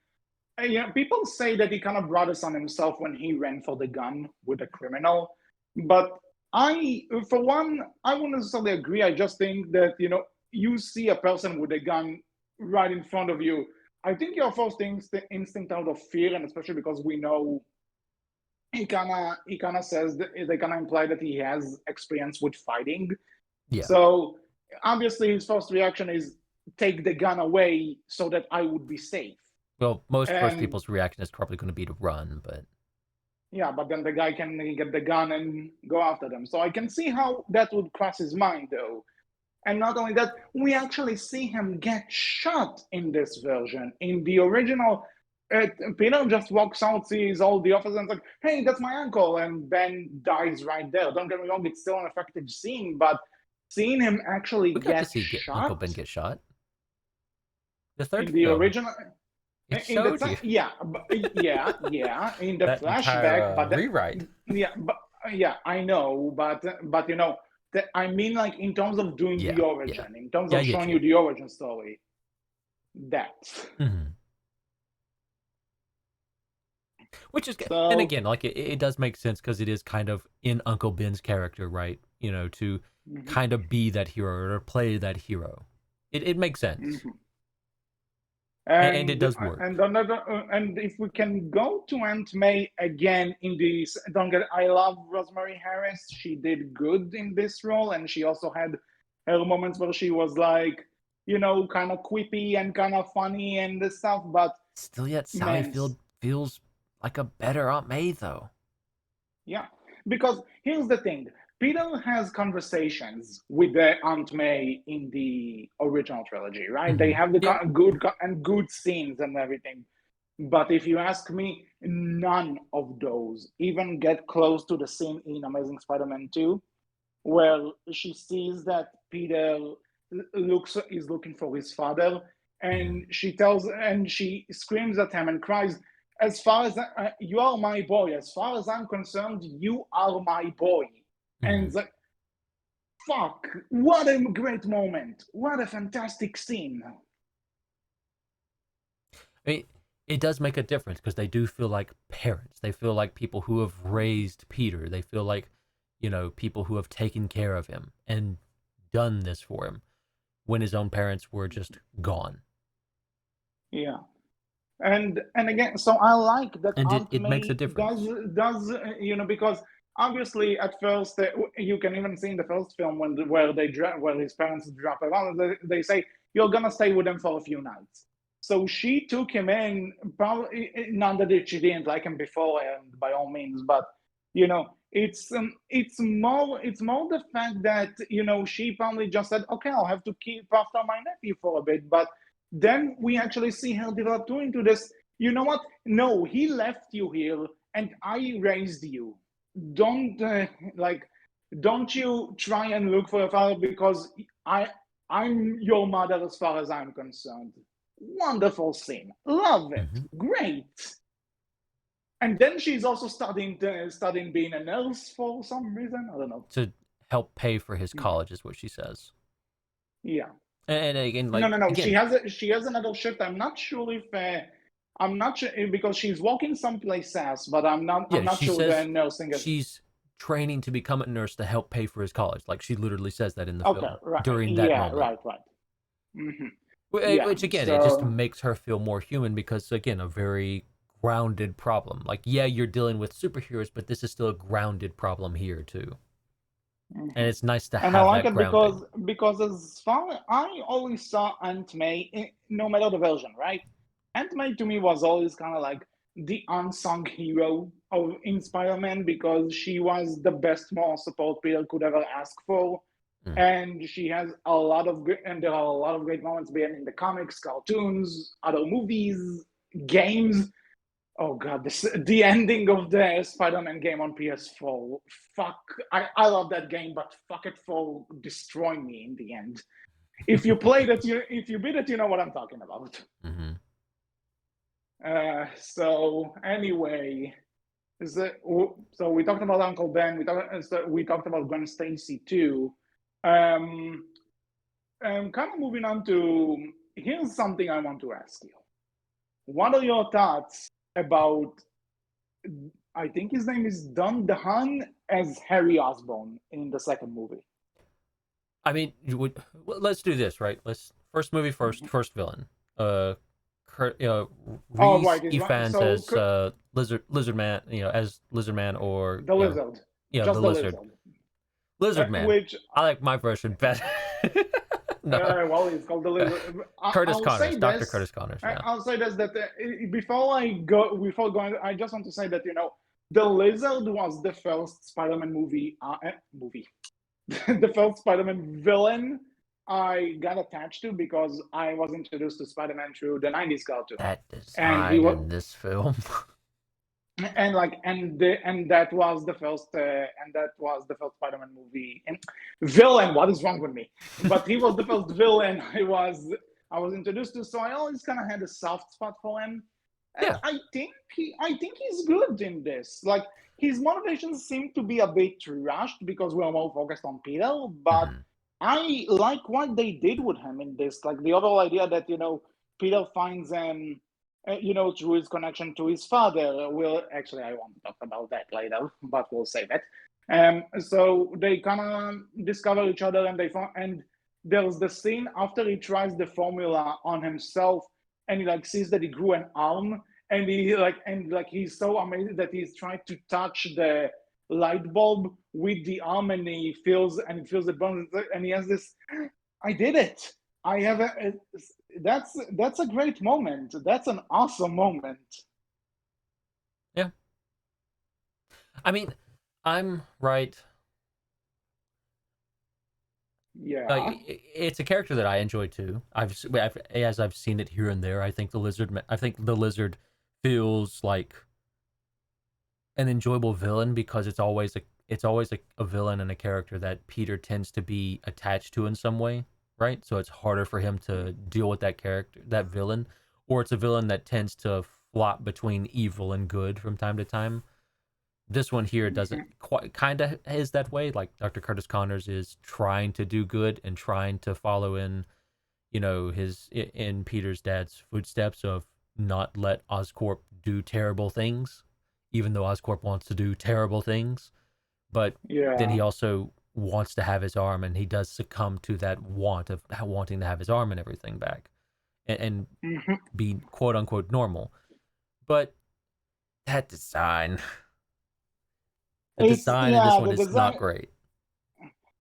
people say that he kind of brought this on himself when he ran for the gun with a criminal. But for one, I wouldn't necessarily agree. I just think that, you see a person with a gun right in front of you. I think your first instinct out of fear, and especially because we know he kind of says that they kind of imply that he has experience with fighting. Yeah. So obviously his first reaction is take the gun away so that I would be safe. Well, most first people's reaction is probably going to be to run, but yeah, but then the guy can get the gun and go after them. So I can see how that would cross his mind, though. And not only that, we actually see him get shot in this version. In the original, Peter just walks out, sees all the officers, and is like, hey, that's my uncle, and Ben dies right there. Don't get me wrong, it's still an effective scene, but seeing him actually get shot. Uncle Ben get shot. The third in the film. original. In the flashback, but rewrite. I know, but I mean, like, in terms of doing the origin, in terms of showing you the origin story, that. Mm-hmm. Which is, and again, like, it does make sense because it is kind of in Uncle Ben's character, right? To kind of be that hero or play that hero. It makes sense. Mhm. And it does work. And if we can go to Aunt May again in this, don't get. I love Rosemary Harris. She did good in this role, and she also had her moments where she was like, kind of quippy and kind of funny and this stuff. But Still yet, Sally man, Field feels like a better Aunt May, though. yeah, because here's the thing. Peter has conversations with the Aunt May in the original trilogy, right? They have the Yeah. good scenes and everything. But if you ask me, none of those even get close to the scene in Amazing Spider-Man 2, where she sees that Peter is looking for his father, and she screams at him and cries, "As far as you are my boy, as far as I'm concerned, you are my boy." And it's like, fuck, what a great moment. What a fantastic scene. I mean, it does make a difference because they do feel like parents. They feel like people who have raised Peter. They feel like, people who have taken care of him and done this for him when his own parents were just gone. Yeah. And again, so I like that And Aunt it makes a May difference. does because obviously at first you can even see in the first film where his parents drop around, they say you're gonna stay with them for a few nights. So she took him in, probably not that she didn't like him before, and by all means, but it's more the fact that she probably just said, okay, I'll have to keep after my nephew for a bit, but then we actually see her develop into this. You know what? No, he left you here, and I raised you. Don't don't you try and look for a father, because I'm your mother as far as I'm concerned. Wonderful scene, love it, great. And then she's also studying being a nurse for some reason. I don't know. To help pay for his college is what she says. Yeah. And again, No. again, She has another shift. I'm not sure if I'm not sure because she's working someplace else, but I'm not she sure the says nursing is. she's training to become a nurse to help pay for his college. Like, she literally says that in the Okay, film right. during that Yeah, moment. right. Mm-hmm. Yeah. Which again, it just So makes her feel more human because, again, a very grounded problem. Like, yeah, you're dealing with superheroes, but this is still a grounded problem here too. And it's nice to and I have like that it grounding. because as far I always saw Aunt May, no matter the version, right? Aunt May to me was always kind of like the unsung hero in Spider-Man, because she was the best moral support Peter could ever ask for. And she has a lot of great, and there are a lot of great moments, being in the comics, cartoons, other movies, games. Oh god, the ending of the Spider-Man game on PS4. Fuck, I love that game, but fuck it for destroying me in the end. If you played it, if you beat it, you know what I'm talking about. So anyway, so we talked about Uncle Ben. We talked about Gwen Stacy too. Kind of moving on to, here's something I want to ask you. What are your thoughts about, I think his name is Don DeHaan as Harry Osborne in the second movie? I mean, let's do this, right? Let's first movie first, first villain. Reese Right. Ifans So as Lizard Man, as Lizard Man, or the lizard, the just the Lizard. lizard, Lizard Man. which I like my version better. No. well, it's called the lizard. Curtis I'll Connors, say Dr. this. Curtis Connors. Yeah. I'll say this, that before going, I just want to say that the lizard was the first Spider-Man movie. The first Spider-Man villain I got attached to, because I was introduced to Spider-Man through the '90s cartoon, That and he design was, in this film. and that was the first Spider-Man movie. And villain, what is wrong with me? But he was the first villain I was introduced to, so I always kind of had a soft spot for him. And Yeah. I think he's good in this. Like, his motivations seem to be a bit rushed because we're more focused on Peter, but I like what they did with him in this. Like, the overall idea that Peter finds him, through his connection to his father. I want to talk about that later, but we'll save it. So they kind of discover each other, and there's the scene after he tries the formula on himself, and he like sees that he grew an arm, and he's so amazed that he's trying to touch the light bulb with the arm, and he feels the burn, and he has this, I did it. I have that's a great moment. That's an awesome moment. Yeah. I mean, I'm right. Yeah. It's a character that I enjoy too. As I've seen it here and there. I think the lizard feels like an enjoyable villain because it's always a villain and a character that Peter tends to be attached to in some way, right? So it's harder for him to deal with that villain, or it's a villain that tends to flop between evil and good from time to time. This one here doesn't quite, kind of is that way. Like Dr. Curtis Connors is trying to do good and trying to follow in, in Peter's dad's footsteps of not let Oscorp do terrible things, even though Oscorp wants to do terrible things. But then he also wants to have his arm, and he does succumb to that want of wanting to have his arm and everything back, and be quote unquote normal. But that design. The design in this one is not great.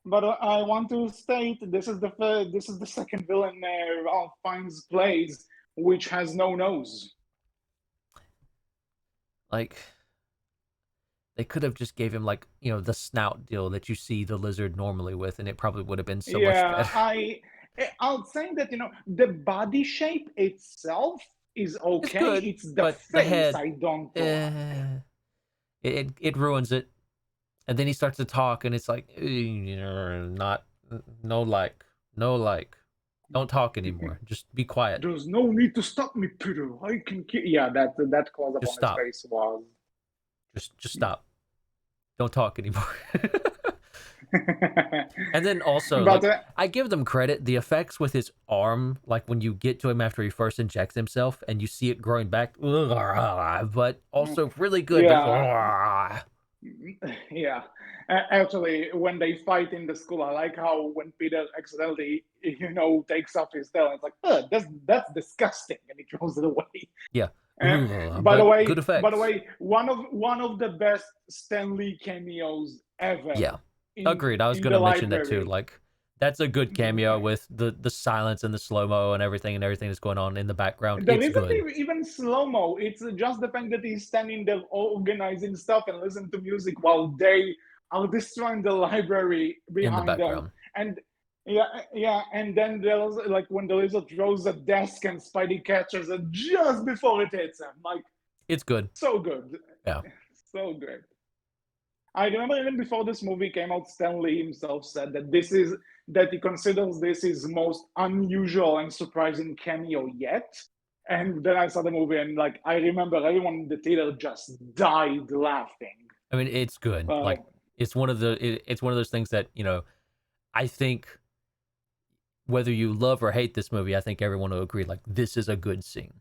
But I want to state this is the second villain Ralph Fiennes plays which has no nose. Like, they could have just gave him like the snout deal that you see the lizard normally with, and it probably would have been so much better. I'll say that the body shape itself is okay. It's good, it's the but face the head, I don't like. It ruins it. And then he starts to talk, and it's like, no like. Don't talk anymore. Just be quiet. There's no need to stop me, Peter. I can kill. Yeah, that close up on his face was. Just stop. Don't talk anymore. And then also, I give them credit. The effects with his arm, like when you get to him after he first injects himself, and you see it growing back, but also really good. Yeah, actually, when they fight in the school, I like how when Peter accidentally, takes off his tail, and it's like, oh, that's disgusting, and he throws it away. Yeah. By the way, good effects. one of the best Stan Lee cameos ever. Yeah, agreed. I was going to mention that too. Like, that's a good cameo with the silence and the slow-mo and everything that's going on in the background. There isn't even slow-mo. It's just the fact that he's standing there organizing stuff and listening to music while they are destroying the library behind them. And and then there's like when the lizard throws a desk and Spidey catches it just before it hits him. Like, it's good. So good. Yeah. So good. I remember even before this movie came out, Stan Lee himself said that he considers this his most unusual and surprising cameo yet. And then I saw the movie, and like I remember everyone in the theater just died laughing. I mean, it's good. Like, it's one of those things that I think whether you love or hate this movie, I think everyone will agree. Like, this is a good scene.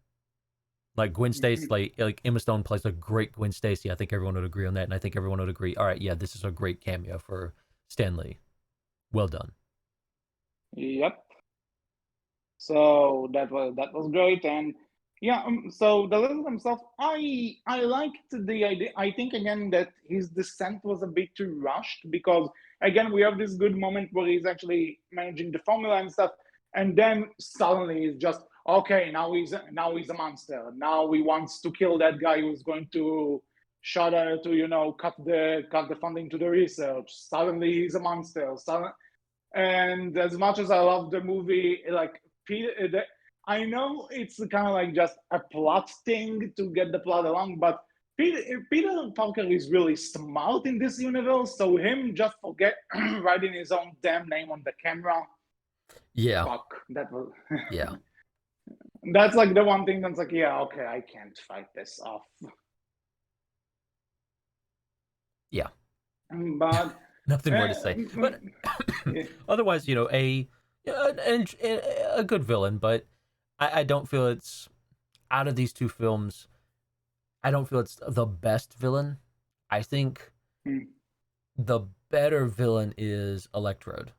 Like Gwen Stacy, like Emma Stone plays a great Gwen Stacy. I think everyone would agree on that, and I think everyone would agree. All right, yeah, this is a great cameo for Stan Lee. Well done. Yep. So that was great, and yeah. So the lizard himself, I liked the idea. I think again that his descent was a bit too rushed because again we have this good moment where he's actually managing the formula and stuff, and then suddenly it's just. Okay, now he's a monster. Now he wants to kill that guy who's going to cut the funding to the research. Suddenly he's a monster. And as much as I love the movie, like Peter, I know it's kind of like just a plot thing to get the plot along, but Peter Parker is really smart in this universe. So him just forget writing his own damn name on the camera. Yeah. Fuck, that was. Yeah. That's like the one thing that's like, yeah, okay, I can't fight this off. Yeah. But nothing more to say. But otherwise, a good villain. But I don't feel it's out of these two films. I don't feel it's the best villain. I think the better villain is Electrode.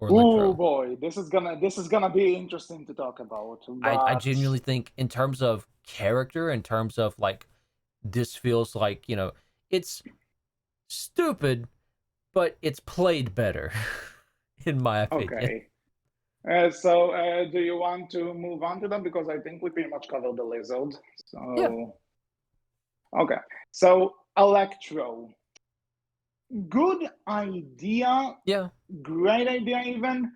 or Oh Electro. boy, this is gonna be interesting to talk about. I But genuinely think in terms of character, in terms of like this feels like, it's stupid, but it's played better, in my opinion. okay. Do you want to move on to them because I think we pretty much covered the lizard. Yeah, So okay. So Electro, good idea, yeah. great idea even.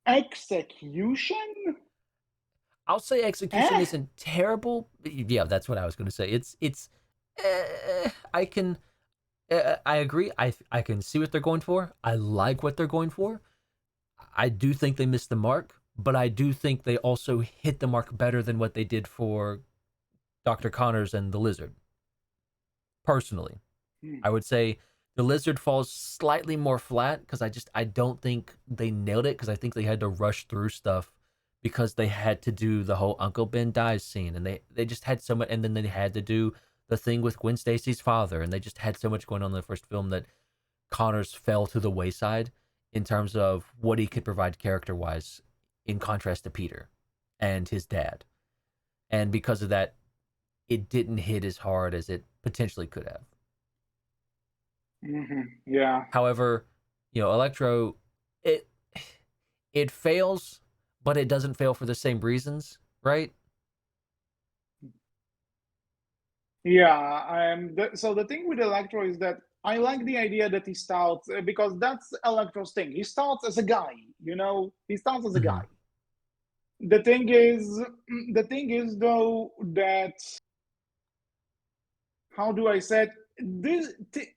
Execution? I'll say execution Eh? isn't terrible. Yeah, that's what I was going to say. I can I agree. I can see what they're going for. I like what they're going for. I do think they missed the mark, but I do think they also hit the mark better than what they did for Dr. Connors and the Lizard. Personally, Hmm. I would say the Lizard falls slightly more flat because I don't think they nailed it because I think they had to rush through stuff because they had to do the whole Uncle Ben dies scene and they just had so much, and then they had to do the thing with Gwen Stacy's father, and they just had so much going on in the first film that Connors fell to the wayside in terms of what he could provide character wise in contrast to Peter and his dad. And because of that, it didn't hit as hard as it potentially could have. Yeah. However, Electro, it it fails, but it doesn't fail for the same reasons, right? Yeah. So the thing with Electro is that I like the idea that he starts because that's Electro's thing. He starts as a guy, he starts as a Mm-hmm. guy. The thing is, though, that how do I say it?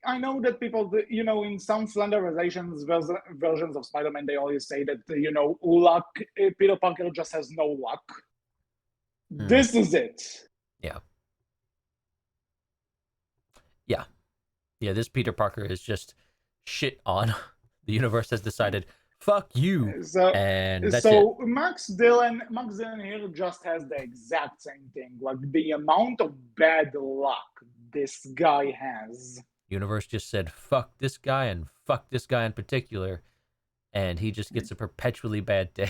I know that people, in some Flanderizations versions of Spider-Man, they always say that, luck, Peter Parker just has no luck. Mm. This is it. Yeah. Yeah. Yeah, this Peter Parker is just shit on. The universe has decided, fuck you. So, And that's it. so Max Dillon here just has the exact same thing. Like the amount of bad luck this guy has. Universe just said, fuck this guy and fuck this guy in particular. And he just gets a perpetually bad day.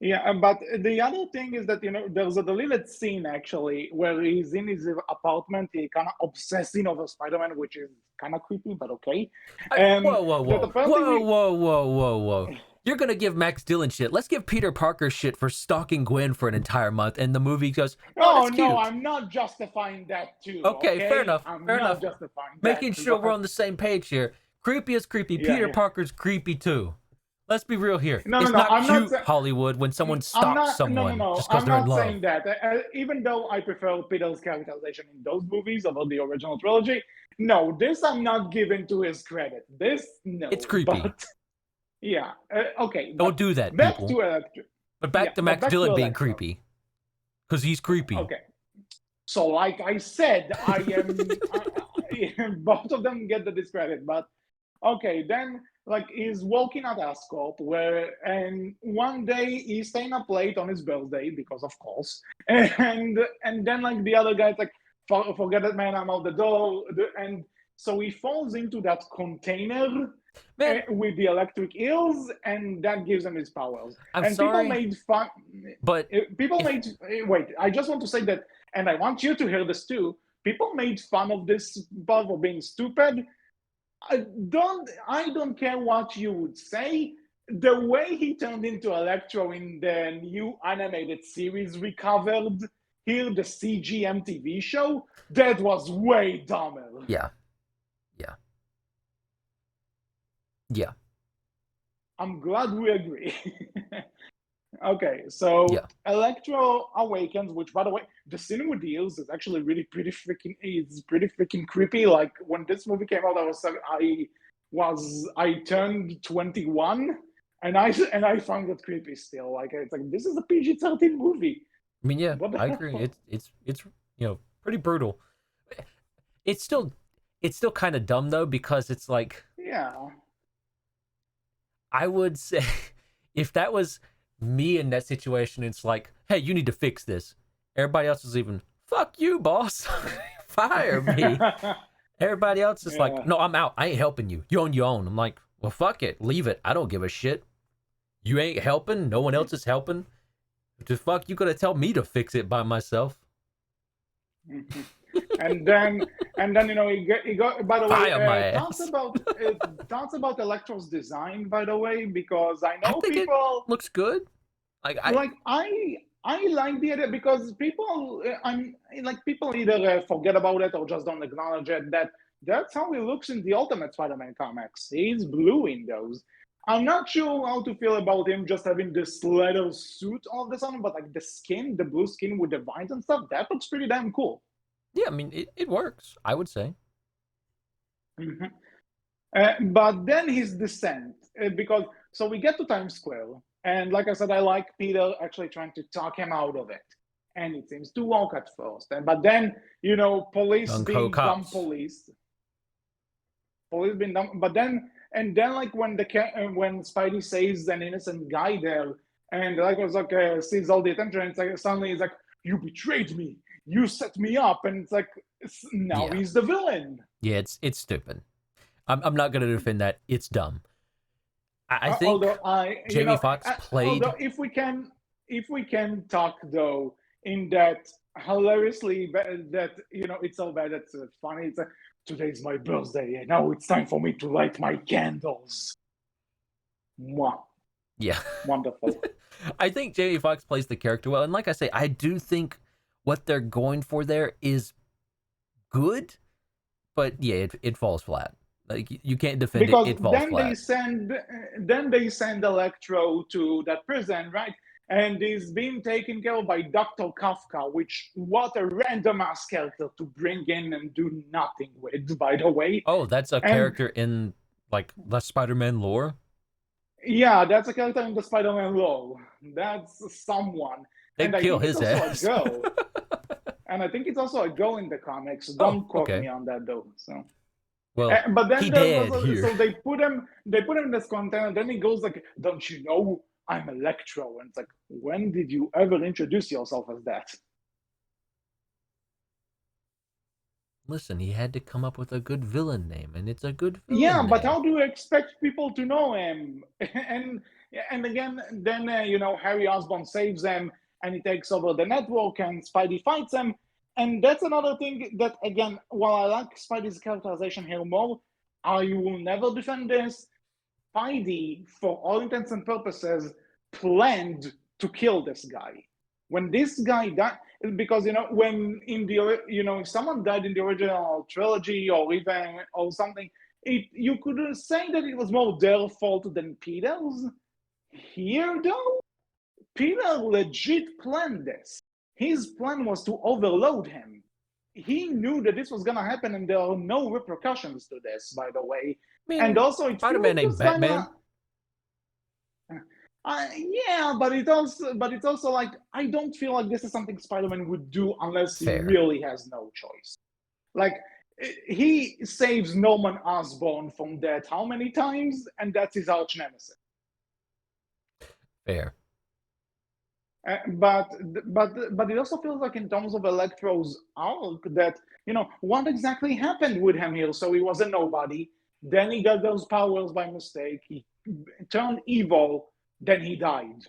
Yeah, but the other thing is that there's a deleted scene actually where he's in his apartment, he kind of obsessing over Spider-Man, which is kind of creepy, but okay. Whoa, whoa, That whoa. apparently Whoa, whoa, whoa, whoa, whoa. You're going to give Max Dillon shit. Let's give Peter Parker shit for stalking Gwen for an entire month. And the movie goes, oh, Oh that's no, cute. I'm not justifying that too. Okay, fair enough. I'm Fair not enough. justifying Making that. sure But we're on the same page here. Creepy is creepy. yeah, Peter yeah. Parker's creepy too. Let's be real here. No, It's no, not I'm cute, not. Hollywood, when someone I'm stalks not. No, no, someone no. just because I'm they're in not love. saying that. Even though I prefer Peter's characterization in those movies over the original trilogy, no, this I'm not giving to his credit. This no, It's creepy. but yeah, okay. Don't do that, back people. to Electro. But back Yeah, to but Max back to Dillon being Electro. creepy. Because he's creepy. Okay. So, like I said, both of them get the discredit, but okay, then like he's working at Ascorp and one day he's staying up late on his birthday because of course, and then like the other guy's like, forget it, man, I'm out the door, and so he falls into that container Man, with the electric eels, and that gives him his powers. I'm And sorry, people made fun. but People made. Wait, I just want to say that, and I want you to hear this too. People made fun of this part for being stupid. I don't care what you would say. The way he turned into Electro in the new animated series we covered here, the CG MTV show, that was way dumber. yeah. Yeah. Yeah. I'm glad we agree. Okay, so Yeah. Electro Awakens, which by the way, the scene with the eels is actually really pretty freaking creepy. Like when this movie came out, I turned 21 and I found it creepy still. Like it's like this is a PG-13 movie. I mean, yeah, What the I hell? agree. It's pretty brutal. It's still kind of dumb though, because it's like, Yeah. I would say if that was me in that situation, it's like, hey, you need to fix this. Everybody else is even, fuck you, boss. Fire me. Everybody else is Yeah. like, no, I'm out. I ain't helping you. You on your own. I'm like, well, fuck it. Leave it. I don't give a shit. You ain't helping. No one else is helping. The fuck you gonna tell me to fix it by myself? Mhm. And then he got. By the way, Fire my ass. talks about Electro's design. By the way, because I I know think it people looks good. Like I like I like the idea because people I'm like people either forget about it or just don't acknowledge it. That's how he looks in the Ultimate Spider-Man comics. He's blue in those. I'm not sure how to feel about him just having this leather suit all of a sudden, but like the skin, the blue skin with the vines and stuff, that looks pretty damn cool. yeah, I mean it works, I would say. Mhm. But then his descent, because so we get to Times Square, and like I said, I like Peter actually trying to talk him out of it, and it seems to work at first. And but then police Gung ho being dumb cops. police being dumb. But then and then like when Spidey saves an innocent guy there, and like was like sees all the attention, and it's like suddenly he's like, "You betrayed me, you set me up," and it's like now Yeah. he's the villain. Yeah, it's stupid. I'm not gonna defend that. It's dumb. I think Although Jamie Foxx although played. if we can talk though in that hilariously that it's so bad it's funny. It's like today's my birthday and now it's time for me to light my candles. Mwah. Yeah. Wonderful. I think Jamie Foxx plays the character well, and like I say, I do think what they're going for there is good, but yeah, it falls flat. Like you can't defend it; Because it falls flat. then they send Electro to that prison, right? And he's being taken care of by Dr. Kafka, which what a random ass character to bring in and do nothing with, by the way. Oh, that's a And character in like the Spider-Man lore. yeah, that's a character in the Spider-Man lore. That's someone. They And I kill think it's his also a ass. girl. And I think it's also a girl in the comics. Oh, Don't quote okay. me on that though. So Well, but he then there's dead also here. so they put him in this container. Then he goes like, "Don't you know I'm Electro?" And it's like, when did you ever introduce yourself as that? Listen, he had to come up with a good villain name, and it's a good Yeah, villain but name. how do you expect people to know him? and and again, then Harry Osborn saves him, and he takes over the network, and Spidey fights him. And that's another thing that again, while I like Spidey's characterization here more, I will never defend this. Spidey, for all intents and purposes, planned to kill this guy. When this guy died, because when in the if someone died in the original trilogy or even or something, you could say that it was more their fault than Peter's. Here, though, Peter legit planned this. His plan was to overload him. He knew that this was gonna happen, and there are no repercussions to this, by the way. I And mean, also, it Spider-Man feels ain't just kind Batman. of yeah, but it's also like I don't feel like this is something Spider-Man would do unless he Fair. really has no choice. Like he saves Norman Osborn from death how many times, and that's his arch nemesis. Fair. But it also feels like in terms of Electro's arc that what exactly happened with him here. So he was a nobody. Then he got those powers by mistake. He turned evil. Then he died.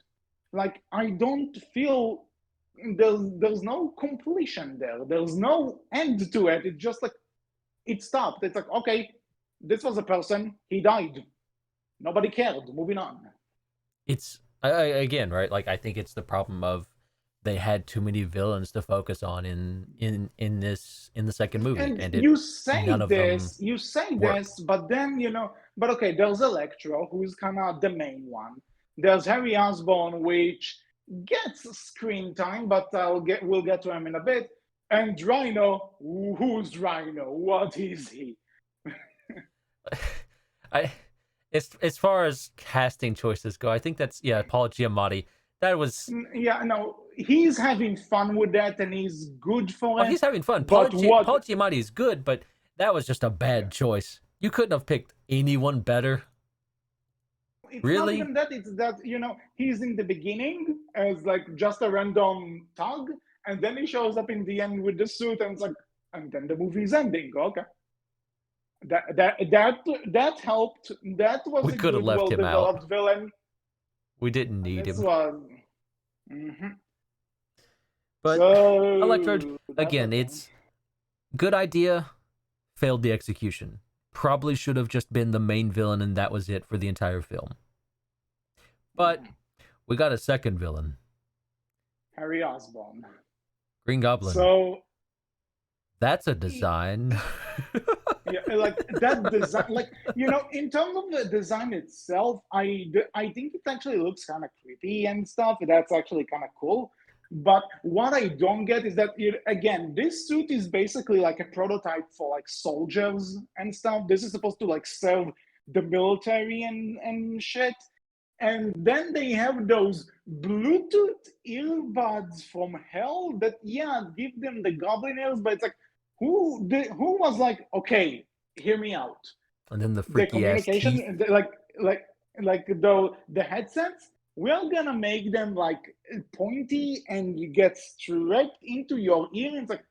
Like I don't feel there's no completion there. There's no end to it. It's just like it stopped. It's like okay, this was a person. He died. Nobody cared. Moving on. It's again right. Like I think it's the problem of they had too many villains to focus on in the second movie, And and you none say of them this, you say work. this, but then but okay, there's Electro, who's kind of the main one. There's Harry Osborn, which gets screen time, but we'll get to him in a bit. And Rhino, who's Rhino? What is he? I as far as casting choices go, I think that's Paul Giamatti. That was Yeah, no, he's having fun with that, and he's good for oh it. he's having fun. But what? Paul Giamatti is good, but that was just a bad choice. You couldn't have picked anyone better. It's not Really? even that. It's that he's in the beginning as like just a random thug, and then he shows up in the end with the suit, and it's like, and then the movie's ending. Okay, that helped. That was We a could have good, left him out. well-developed villain. We didn't need This him. was. Mhm. But Electro, So that again, was. it's good idea, failed the execution. Probably should have just been the main villain and that was it for the entire film. But we got a second villain, Harry Osborne. Green Goblin. So That's a design. yeah, like that design, like in terms of the design itself, I think it actually looks kind of creepy and stuff. That's actually kind of cool. But what I don't get is that again, this suit is basically like a prototype for like soldiers and stuff. This is supposed to like serve the military and shit. And then they have those Bluetooth earbuds from hell that give them the goblin ears, but it's like who was like, okay, hear me out. And then the The freaky ass teeth. communication, like the headsets, we're gonna make them like pointy and you get straight into your ear. And it's like,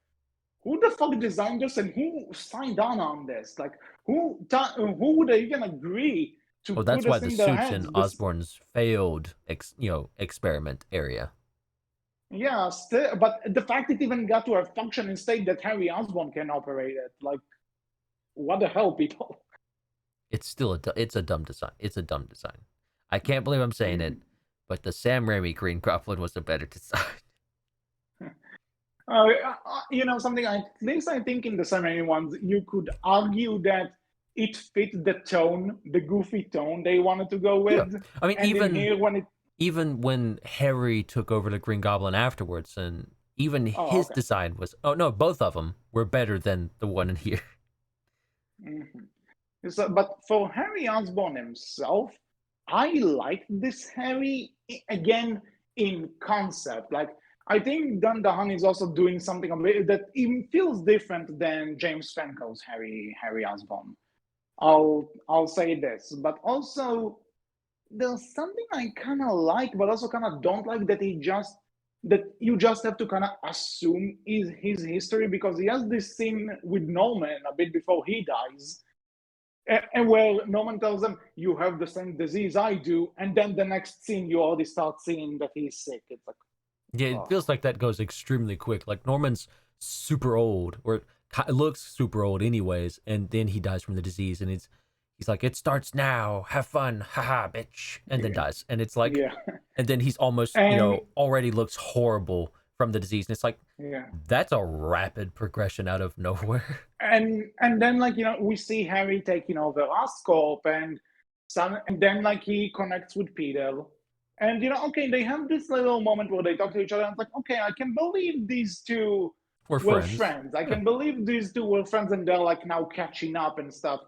who the fuck designed this and who signed on this? Like, who would even agree to Oh, put that's why this the in their suit's in hands? Osborne's failed, experiment area. Yeah, still, but the fact it even got to a functioning state that Harry Osborne can operate it, like, what the hell, people? It's still it's a dumb design. It's a dumb design. I can't believe I'm saying it, but the Sam Raimi Green Goblin was a better design. Something, at least I think in the Sam Raimi ones, you could argue that it fit the tone, the goofy tone they wanted to go with. Yeah. I mean, And in here, even when Harry took over the Green Goblin afterwards, and even his okay. design was, oh no, both of them were better than the one in here. So, but for Harry Osborn himself, I like this Harry again in concept. Like, I think Don DeHaan is also doing something that even feels different than James Franco's Harry Osborn. I'll say this, but also there's something I kind of like, but also kind of don't like that you just have to kind of assume is his history, because he has this scene with Norman a bit before he dies, and where Norman tells him, "You have the same disease I do," and then the next scene you already start seeing that he's sick. It's like, Yeah, it feels like that goes extremely quick. Like Norman's super old, or looks super old anyways, and then he dies from the disease, and he's like, "It starts now. Have fun, haha, bitch," and then dies. And it's like, yeah, and then he's almost, and already looks horrible from the disease, and it's like, yeah. that's a rapid progression out of nowhere. And then, like, we see Harry taking over Oscorp, and then like he connects with Peter, and okay, they have this little moment where they talk to each other, and it's like, okay, I can believe these two We're were friends. friends. I Yeah. can believe these two were friends, and they're like now catching up and stuff.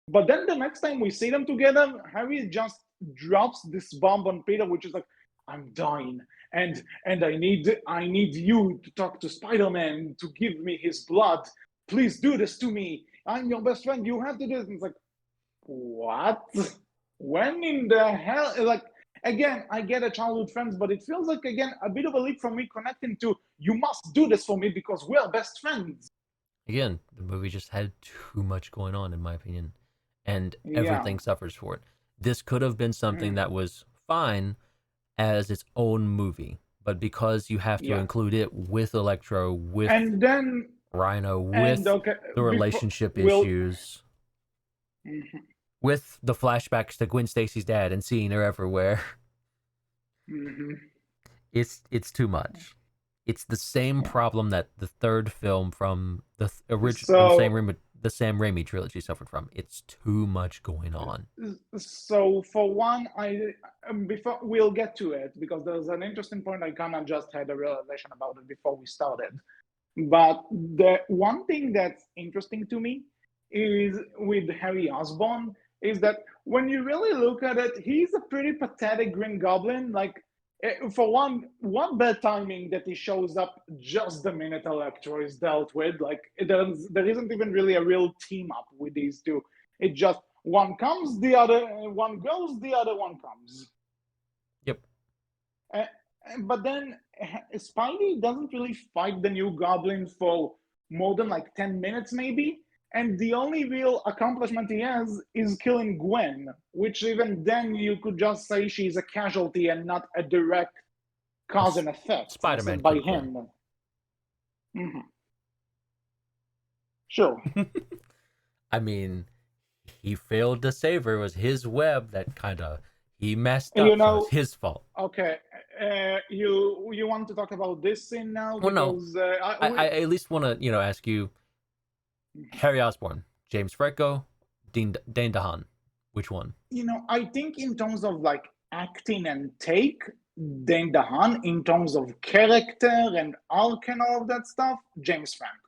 But then the next time we see them together, Harry just drops this bomb on Peter, which is like, I'm dying, and I need you to talk to Spider-Man to give me his blood. Please do this to me. I'm your best friend. You have to do this. And it's like, what? When in the hell? Like, again, I get a childhood friends, but it feels like, again, a bit of a leap from me connecting to, you must do this for me because we're best friends. Again, the movie just had too much going on, in my opinion, and Yeah. everything suffers for it. This could have been something that was fine as its own movie, but because you have to include it with Electro, with and then Rhino, with the relationship issues, with the flashbacks to Gwen Stacy's dad and seeing her everywhere, it's too much. It's the same problem that the third film from the original the Sam Raimi trilogy suffered from. It's too much going on. So for one, before we'll get to it, because there's an interesting point I kind of just had a realization about it before we started. But the one thing that's interesting to me is with Harry Osborn is that when you really look at it, he's a pretty pathetic Green Goblin. Like, for one bad timing that he shows up just the minute Electro is dealt with. Like, there isn't even really a real team up with these two. It just one comes, the other one goes, the other one comes. Yep. But then Spidey doesn't really fight the new Goblin for more than like 10 minutes, maybe. And the only real accomplishment he has is killing Gwen, which even then you could just say she's a casualty and not a direct cause and effect Spider-Man by killed Gwen. him. Mm-hmm. Sure. I mean, he failed to save her. It was his web that kind of he messed up. You know, so it's his fault. Okay, you want to talk about this scene now? Well, no. Because I at least want to ask you, Harry Osborne, James Franco, Dane DeHaan, which one? I think in terms of like acting and take, Dane DeHaan, in terms of character and arc and all of that stuff, James Franco.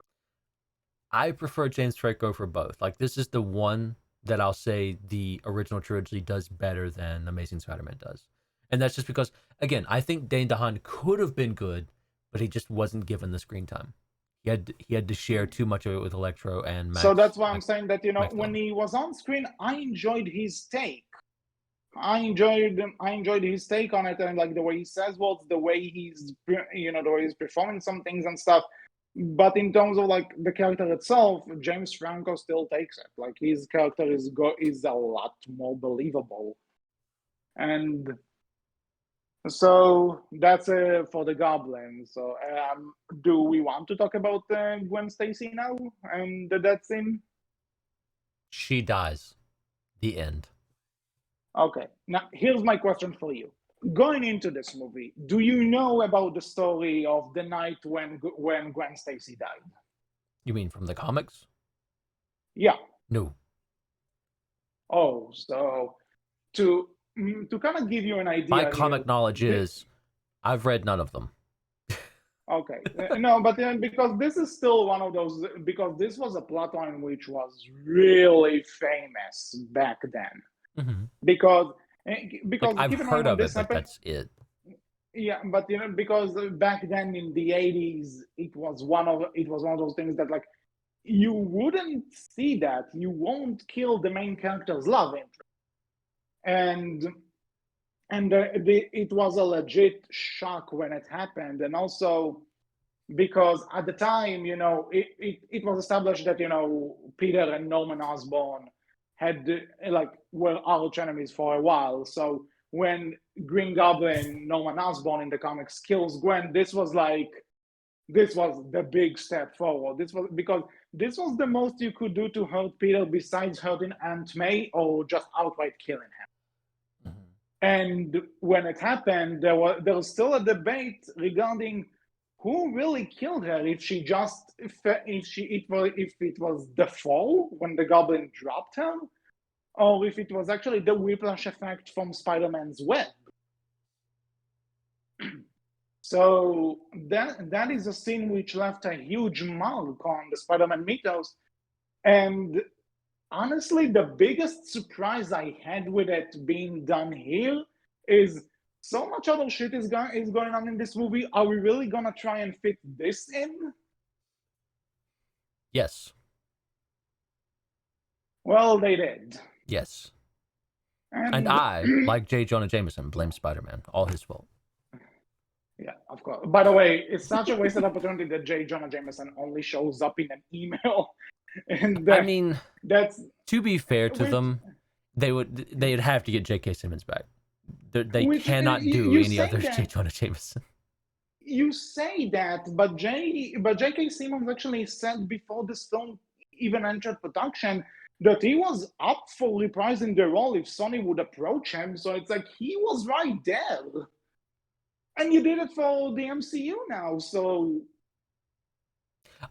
I prefer James Franco for both. Like, this is the one that I'll say the original trilogy does better than Amazing Spider-Man does. And that's just because, again, I think Dane DeHaan could have been good, but he just wasn't given the screen time. He had to share too much of it with Electro and Max. So that's why I'm saying that, when he was on screen, I enjoyed his take. I enjoyed his take on it, and like the way he says words, the way he's the way he's performing some things and stuff. But in terms of like the character itself, James Franco still takes it. Like his character is a lot more believable. And so that's for the Goblin. So do we want to talk about Gwen Stacy now and the death scene? She dies. The end. Okay. Now here's my question for you. Going into this movie, do you know about the story of the night when Gwen Stacy died? You mean from the comics? Yeah. No. Oh, so to kind of give you an idea, my comic knowledge is I've read none of them. Okay, no, but because this is still one of those, because this was a plot line which was really famous back then. Mm-hmm. Because like, I've heard of it, but that's it. Yeah, but because back then in the 80s, it was one of those things that like you wouldn't see that. You won't kill the main character's love interest, and it was a legit shock when it happened, and also because at the time, it was established that Peter and Norman Osborn were arch enemies for a while. So when Green Goblin, Norman Osborn in the comics, kills Gwen, this was the big step forward. This was the most you could do to hurt Peter besides hurting Aunt May or just outright killing him. Mm-hmm. And when it happened, there was still a debate regarding who really killed her. If it was the fall when the Goblin dropped her, or if it was actually the whiplash effect from Spider-Man's web. So that is a scene which left a huge mark on the Spider-Man mythos. And honestly, the biggest surprise I had with it being done here is so much other shit is going on in this movie. Are we really gonna try and fit this in? Yes. Well, they did. Yes. And I, like J. Jonah Jameson, blame Spider-Man. All his fault. Yeah, of course. By the way, it's such a wasted opportunity that J. Jonah Jameson only shows up in an email. And I mean, that's to be fair to them, they'd have to get J.K. Simmons back. They cannot do any other J. Jonah Jameson. You say that, but J.K. Simmons actually said before this film even entered production that he was up for reprising the role if Sony would approach him. So it's like he was right there. And you did it for the MCU now, so...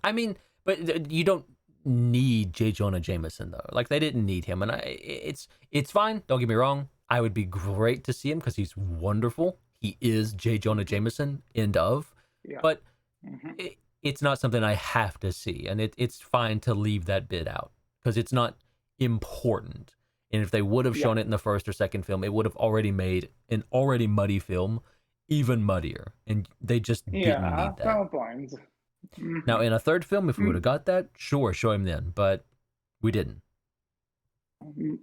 I mean, but you don't need J. Jonah Jameson, though. Like, they didn't need him, and it's fine, don't get me wrong. I would be great to see him because he's wonderful. He is J. Jonah Jameson, end of. Yeah. But it's not something I have to see, and it's fine to leave that bit out because it's not important. And if they would have shown it in the first or second film, it would have already made an already muddy film even muddier, and they just didn't need that. Fair point. Now, in a third film, if we would have got that, sure, show him then, but we didn't.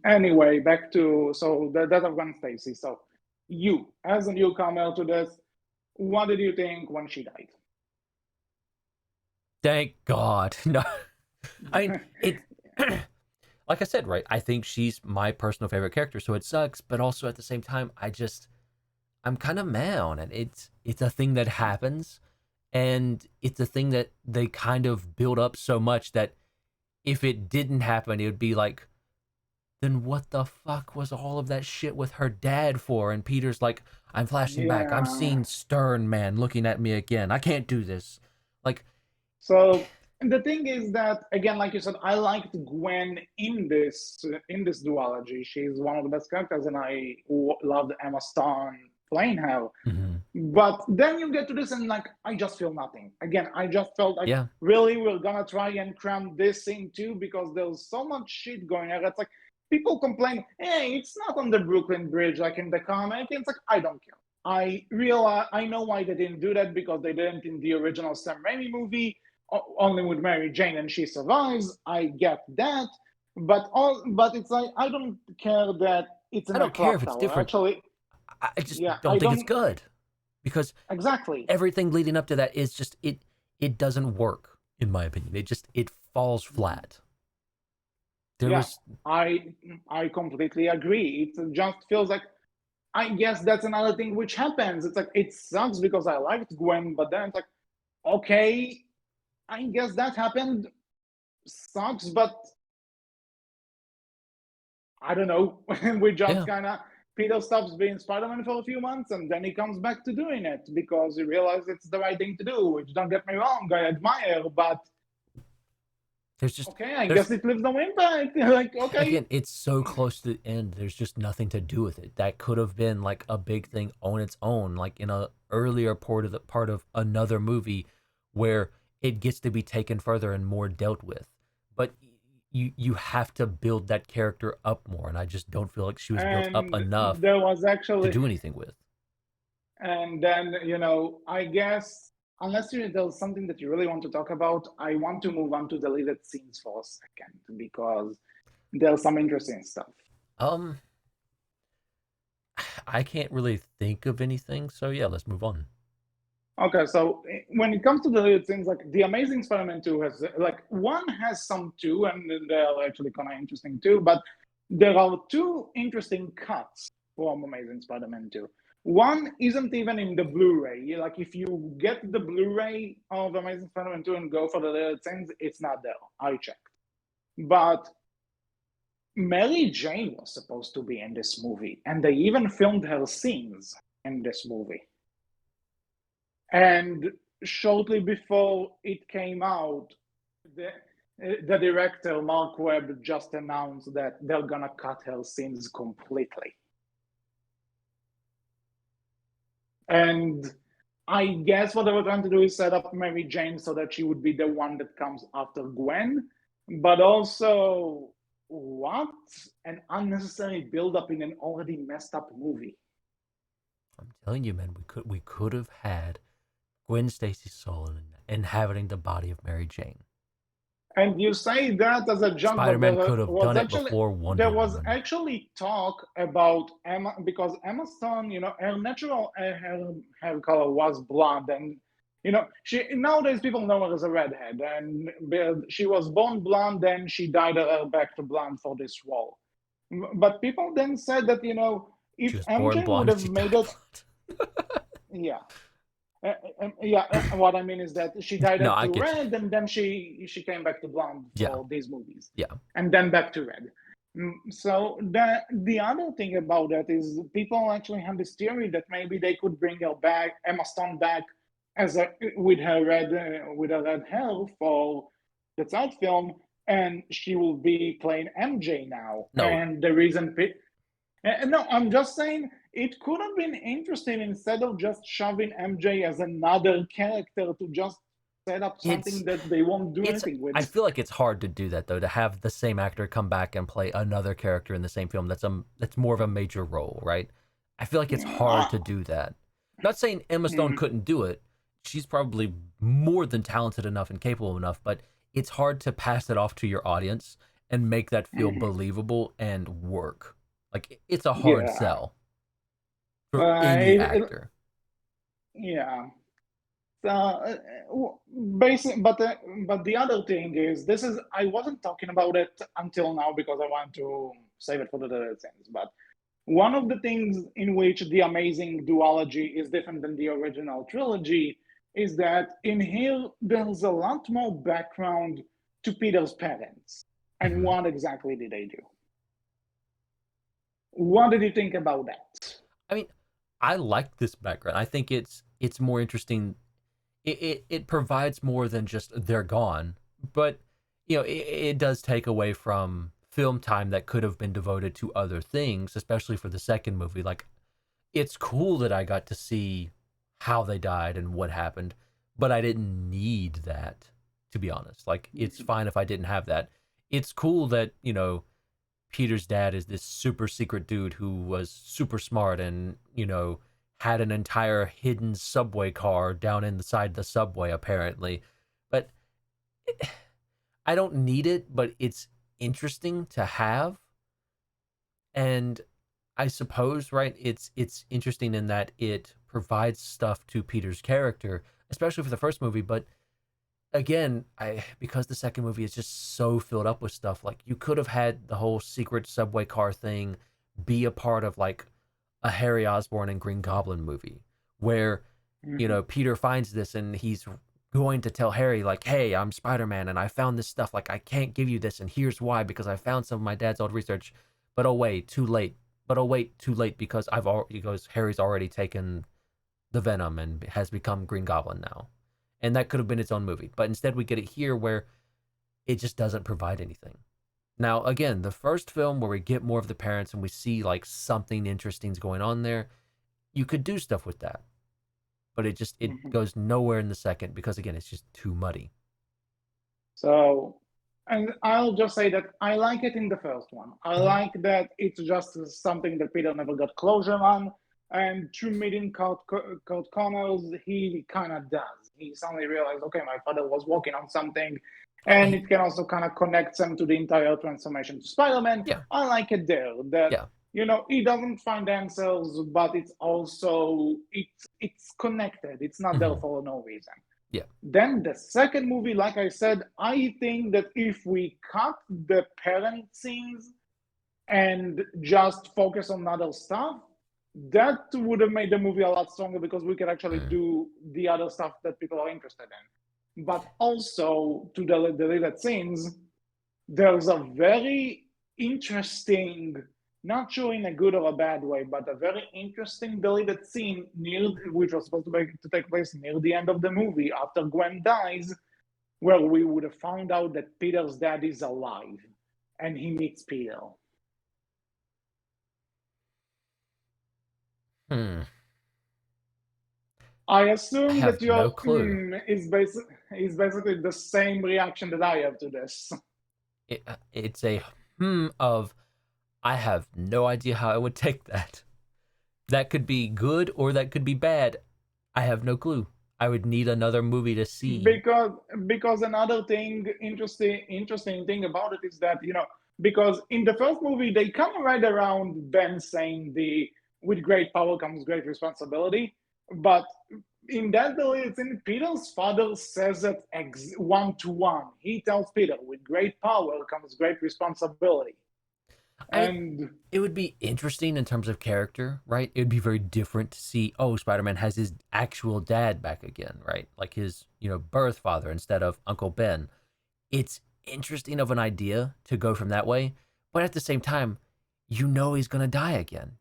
Anyway, back to the death of Gwen Stacy. So, you, as a newcomer to this, what did you think when she died? Thank God. No, I mean, like I said, right? I think she's my personal favorite character, so it sucks. But also at the same time, I'm kind of mad on it. It's a thing that happens, and it's a thing that they kind of build up so much that if it didn't happen, it would be like, then what the fuck was all of that shit with her dad for? And Peter's like, I'm flashing back. I'm Yeah. seeing Stern Man looking at me again. I can't do this. Like, So and the thing is that again, like you said, I liked Gwen in this duology. She's one of the best characters, and I loved Emma Stone playing her. mhm. But then you get to this, and like I just feel nothing. Again, I just felt like Yeah, really we're gonna try and cram this in too because there's so much shit going on. It's like people complain, hey, it's not on the Brooklyn Bridge like in the comic. It's like I don't care. I know why they didn't do that because they didn't in the original Sam Raimi movie, only with Mary Jane and she survives. I get that, but it's like I don't care that it's I in a don't care if clock it's tower. different. Actually, I just yeah, don't I think it's don't good because exactly. everything leading up to that is just it doesn't work in my opinion. It falls flat. There Yeah, was I I completely agree. It just feels like I guess that's another thing which happens. It's like it sucks because I liked Gwen, but then it's like, okay, I guess that happened. Sucks, but I don't know. We just yeah. kind of Peter stops being Spider-Man for a few months, and then he comes back to doing it because he realizes it's the right thing to do. Which don't get me wrong, I admire, but There's just okay, I there's guess it leaves no impact. Like okay, again, it's so close to the end. There's just nothing to do with it. That could have been like a big thing on its own, like in a earlier part of another movie where it gets to be taken further and more dealt with. But you have to build that character up more, and I just don't feel like she was built up and enough there was to actually do anything with. And then, I guess, unless there's something that you really want to talk about, I want to move on to deleted scenes for a second because there's some interesting stuff. Um, I can't really think of anything, so yeah, let's move on. Okay, so when it comes to deleted scenes, like The Amazing Spider-Man 2 has, like, one has some too, and they're actually kind of interesting too, but there are two interesting cuts from Amazing Spider-Man 2. One isn't even in the Blu-ray. Like, if you get the Blu-ray of Amazing Spider-Man 2 and go for the deleted scenes, it's not there. I checked. But Mary Jane was supposed to be in this movie, and they even filmed her scenes in this movie. And shortly before it came out, the director, Mark Webb, just announced that they're gonna cut her scenes completely. And I guess what they were trying to do is set up Mary Jane so that she would be the one that comes after Gwen, but also what an unnecessary build-up in an already messed up movie. I'm telling you, man, we could have had Gwen Stacy Solomon inhabiting the body of Mary Jane. And you say that as a joke, but Spider-Man could have done it before there Wonder was Woman. actually talk about Emma because Emma Stone, her natural hair color was blonde, and she nowadays people know her as a redhead, and she was born blonde, then she dyed her hair back to blonde for this role. But people then said that She if was born MJ would blonde and have she made died it, blonde. yeah, yeah, what I mean is that she dyed No, up I to get you. red, and then she came back to blonde Yeah, for these movies, yeah. and then back to red. So the other thing about that is people actually have this theory that maybe they could bring her back, Emma Stone back, as a with her red hair for the third film, and she will be playing MJ now. No, And the reason no, I'm just saying it could have been interesting instead of just shoving MJ as another character to just set up it's something that they won't do it's anything with. I feel like it's hard to do that though, to have the same actor come back and play another character in the same film that's more of a major role, right? I feel like it's hard to do that. Not saying Emma Stone Mm, couldn't do it. She's probably more than talented enough and capable enough, but it's hard to pass it off to your audience and make that feel mhm. believable and work. Like it's a hard Yeah. sell for Uh, any it, it- actor. yeah. basic, but the other thing is, this is I wasn't talking about it until now because I want to save it for the other things. But one of the things in which the amazing duology is different than the original trilogy is that in here there's a lot more background to Peter's parents and what exactly did they do. What did you think about that? I mean, I like this background. I think it's more interesting. It provides more than just they're gone, but it does take away from film time that could have been devoted to other things, especially for the second movie. Like, it's cool that I got to see how they died and what happened, but I didn't need that, to be honest. Like, it's fine if I didn't have that. It's cool that Peter's dad is this super secret dude who was super smart and had an entire hidden subway car down inside the subway, apparently. But I don't need it, but it's interesting to have. And I suppose, right, it's interesting in that it provides stuff to Peter's character, especially for the first movie. But again, because the second movie is just so filled up with stuff, like, you could have had the whole secret subway car thing be a part of like a Harry Osborne and Green Goblin movie where Peter finds this and he's going to tell Harry, like, hey, I'm Spider-Man and I found this stuff, like, I can't give you this and here's why, because I found some of my dad's old research, but oh wait, too late. But oh wait, too late, because Harry's already taken the venom and has become Green Goblin now. And that could have been its own movie. But instead we get it here where it just doesn't provide anything. Now, again, the first film where we get more of the parents and we see like something interesting's going on there, you could do stuff with that. But it goes nowhere in the second because, again, it's just too muddy. So, and I'll just say that I like it in the first one. I like that it's just something that Peter never got closure on. And through meeting Kurt Connors, he kind of does. He suddenly realized, okay, my father was working on something. And it can also kind of connect them to the entire transformation to Spider-Man. Yeah. I like it there. That, he doesn't find answers, but it's also, it's connected. It's not there for no reason. Yeah. Then the second movie, like I said, I think that if we cut the parent scenes and just focus on other stuff, that would have made the movie a lot stronger because we could actually do the other stuff that people are interested in. But also, to the deleted scenes, there's a very interesting, not sure in a good or a bad way, but a very interesting deleted scene which was supposed to take place near the end of the movie after Gwen dies, where we would have found out that Peter's dad is alive and he meets Peter. I assume that your no clue. Is basically the same reaction that I have to this. It's a of, I have no idea how I would take that. That could be good or that could be bad. I have no clue. I would need another movie to see. Because another thing, interesting thing about it is that, because in the first movie, they come right around Ben saying with great power comes great responsibility. But in that deleted scene, Peter's father says it 1-to-1. He tells Peter, with great power comes great responsibility. And it would be interesting in terms of character, right? It would be very different to see, Spider-Man has his actual dad back again, right? Like his, birth father instead of Uncle Ben. It's interesting of an idea to go from that way, but at the same time, he's going to die again.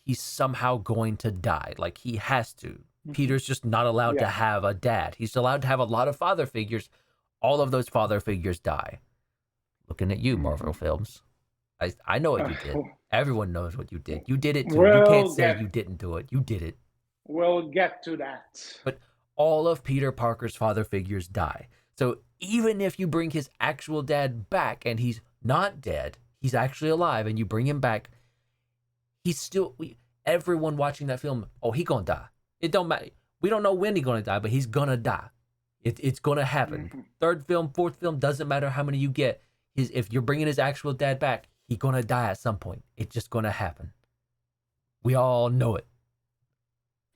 He's somehow going to die. Like, he has to. Peter's just not allowed to have a dad. He's allowed to have a lot of father figures. All of those father figures die. Looking at you, Marvel Films. I know what you did. Everyone knows what you did. You did it too. You can't say you didn't do it. You did it. We'll get to that. But all of Peter Parker's father figures die. So even if you bring his actual dad back and he's not dead, he's actually alive, and you bring him back, he's still, everyone watching that film, he gonna die. It don't matter. We don't know when he's gonna die, but he's gonna die. It's gonna happen. Third film, fourth film, doesn't matter how many you get. If you're bringing his actual dad back, he's gonna die at some point. It's just gonna happen. We all know it.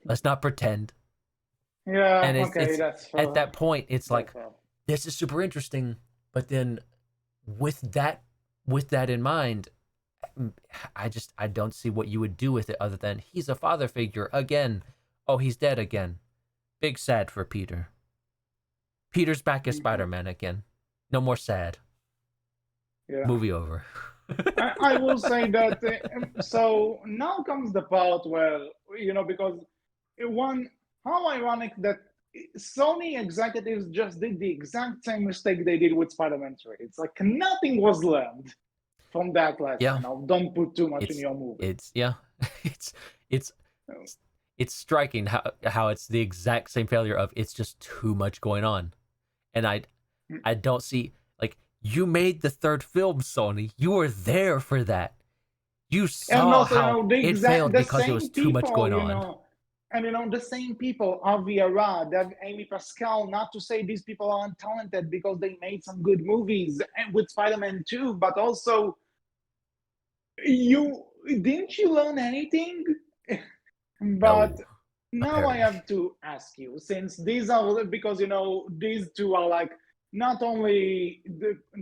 Let's not pretend. Yeah, And okay, it's that's at fair. that point, it's That's like fair. this is super interesting, but then with that with that in mind, I don't see what you would do with it other than he's a father figure again. Oh, he's dead again. Big sad for Peter. Peter's back as Mhm. Spider-Man again. No more sad. Yeah. Movie over. I will say that. So now comes the part where, because one, how ironic that Sony executives just did the exact same mistake they did with Spider-Man 3. It's like nothing was learned from that Yeah, lesson of don't put too much in it's your movie. yeah, it's it's it's striking how it's the exact same failure of it's just too much going on, and I don't see like you made the third film, Sony. You were there for that. You And saw also, how it failed the because it was same too much going people, on. and the same people, Avi Arad, Amy Pascal, not to say these people are untalented because they made some good movies and with Spider-Man 2, but also you didn't you learn anything? But No, now I apparently. have to ask you, since these are because these two are like not only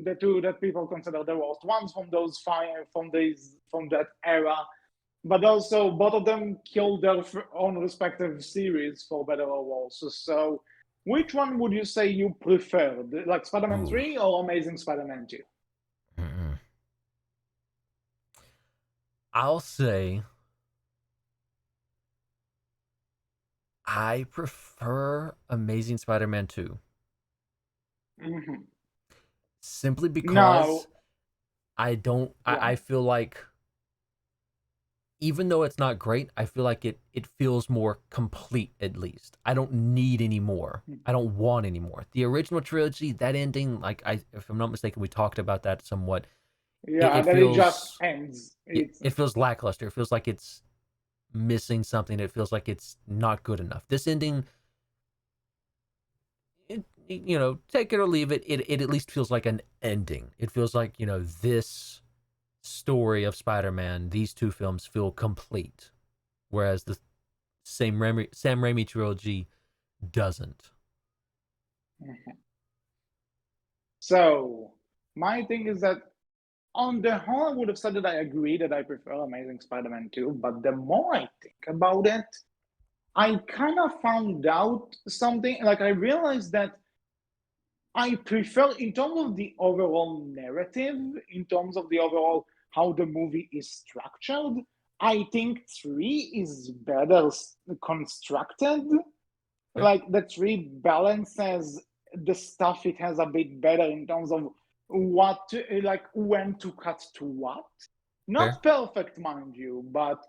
the two that people consider the worst ones from those from that era, but also both of them killed their own respective series for better or worse. So, which one would you say you preferred, like Spider-Man Ooh. 3 or Amazing Spider-Man 2? Mm-mm. I'll say I prefer Amazing Spider-Man 2 Mm-hmm. simply Now, because I don't go I on. feel like even though it's not great, I feel like it feels more complete at least. I don't need any more. I don't want any more. The original trilogy, that ending, like if I'm not mistaken, we talked about that somewhat. Yeah, It that it just feels ends. it feels lackluster. It feels like it's missing something. It feels like it's not good enough. This ending, take it or leave it. It at least feels like an ending. It feels like this story of Spider-Man. These two films feel complete, whereas the Sam Raimi trilogy doesn't. So my thing is that on the whole, I would have said that I agree that I prefer Amazing Spider-Man 2, but the more I think about it, I kind of found out something. Like I realized that I prefer, in terms of the overall narrative, in terms of the overall how the movie is structured, I think 3 is better constructed. Okay, Like the 3 balances the stuff it has a bit better in terms of like when to cut to what. fair. Not perfect, mind you, but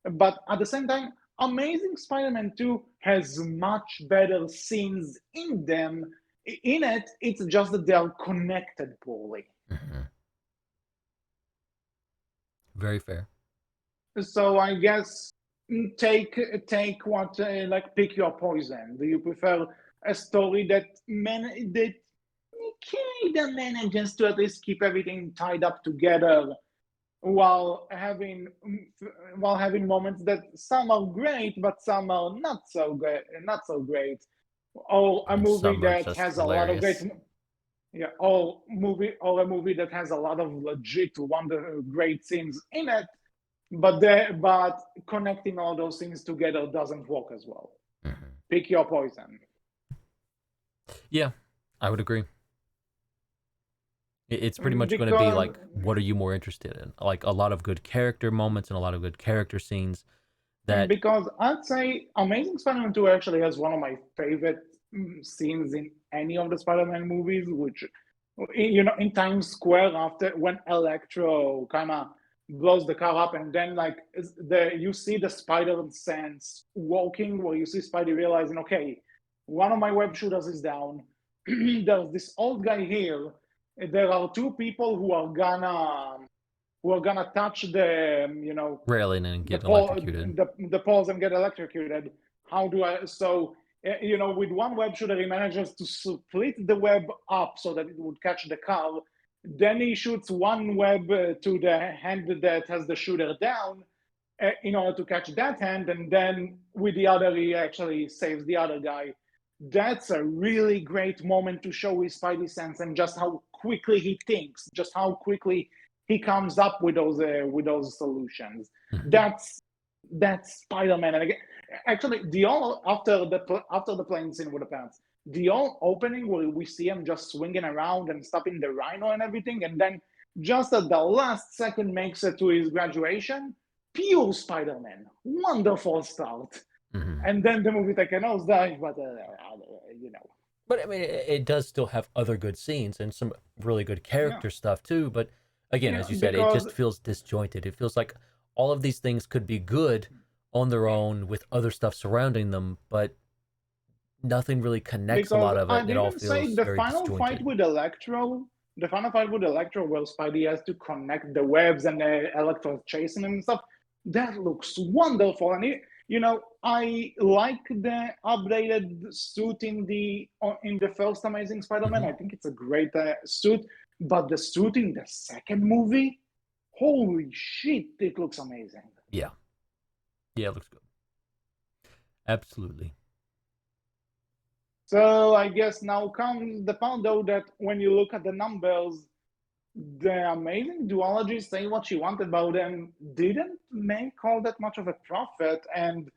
at the same time, Amazing Spider-Man 2 has much better scenes in them. In it, it's just that they are connected poorly. Mm-hmm. Very fair. So I guess take what like pick your poison. Do you prefer a story that kind of manages to at least keep everything tied up together while having moments that some are great but some are not so great, or a And movie some are that just has a lot of great hilarious. yeah, or a movie that has a lot of legit wonder great scenes in it, but connecting all those things together doesn't work as well. Mm-hmm. Pick your poison. Yeah, I would agree. It's pretty much going to be Because like, what are you more interested in? Like a lot of good character moments and a lot of good character scenes that because I'd say Amazing Spider-Man 2 actually has one of my favorite scenes in any of the Spider-Man movies, which in Times Square after when Electro kind of blows the car up, and then like you see the Spider sense walking, where you see Spidey realizing, okay, one of my web shooters is down. There's this old guy here. There are two people who are gonna touch railing and the get pole electrocuted. the poles and get electrocuted. How do I so with one web shooter he manages to split the web up so that it would catch the car. Then he shoots one web to the hand that has the shooter down, in order to catch that hand, and then with the other, he actually saves the other guy. That's a really great moment to show his spidey sense and just how quickly he thinks, just how quickly he comes up with those solutions. Mhm. That's Spider-Man. And again, actually, after the plane scene with the parents, the whole opening where we see him just swinging around and stopping the Rhino and everything, and then just at the last second makes it to his graduation. Pure Spider-Man, wonderful start. Mhm. And then the movie take a nosedive, but you know. But I mean, it does still have other good scenes and some really good character Yeah, stuff too. But again, yeah, as you said, it because just feels disjointed. It feels like all of these things could be good on their own with other stuff surrounding them, but nothing really connects a lot of it. I'd It all even say feels very disjointed. The final fight with Electro, where Spidey has to connect the webs and the Electro chasing him and stuff, that looks wonderful. And I like the updated suit in the first Amazing Spider-Man. Mhm. I think it's a great suit, but the suit in the second movie, holy shit, it looks amazing. Yeah, yeah, it looks good. Absolutely. So I guess now comes the part though that when you look at the numbers, the Amazing Duology, say what you want about them, didn't make all that much of a profit. And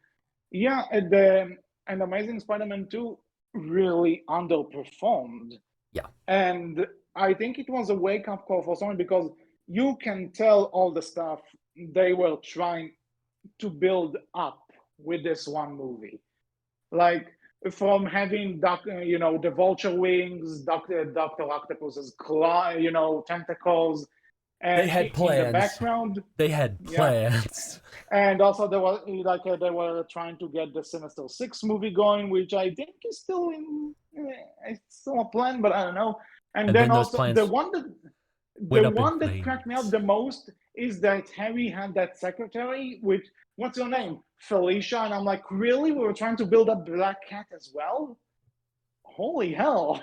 yeah, and Amazing Spider-Man 2 really underperformed. Yeah. And I think it was a wake-up call for someone, because you can tell all the stuff they were trying to build up with this one movie. Like, from having the vulture wings, Doctor Octopus's tentacles, They had in the plans. background. They had Yeah, plans. and also they were trying to get the Sinister Six movie going, which I think is still it's still a plan, but I don't know. And And then then those also plans went the up in one that cracked me up flames. the most is that Harry had that secretary with, what's your name, Felicia, and I'm like, really? We were trying to build a Black Cat as well? Holy hell!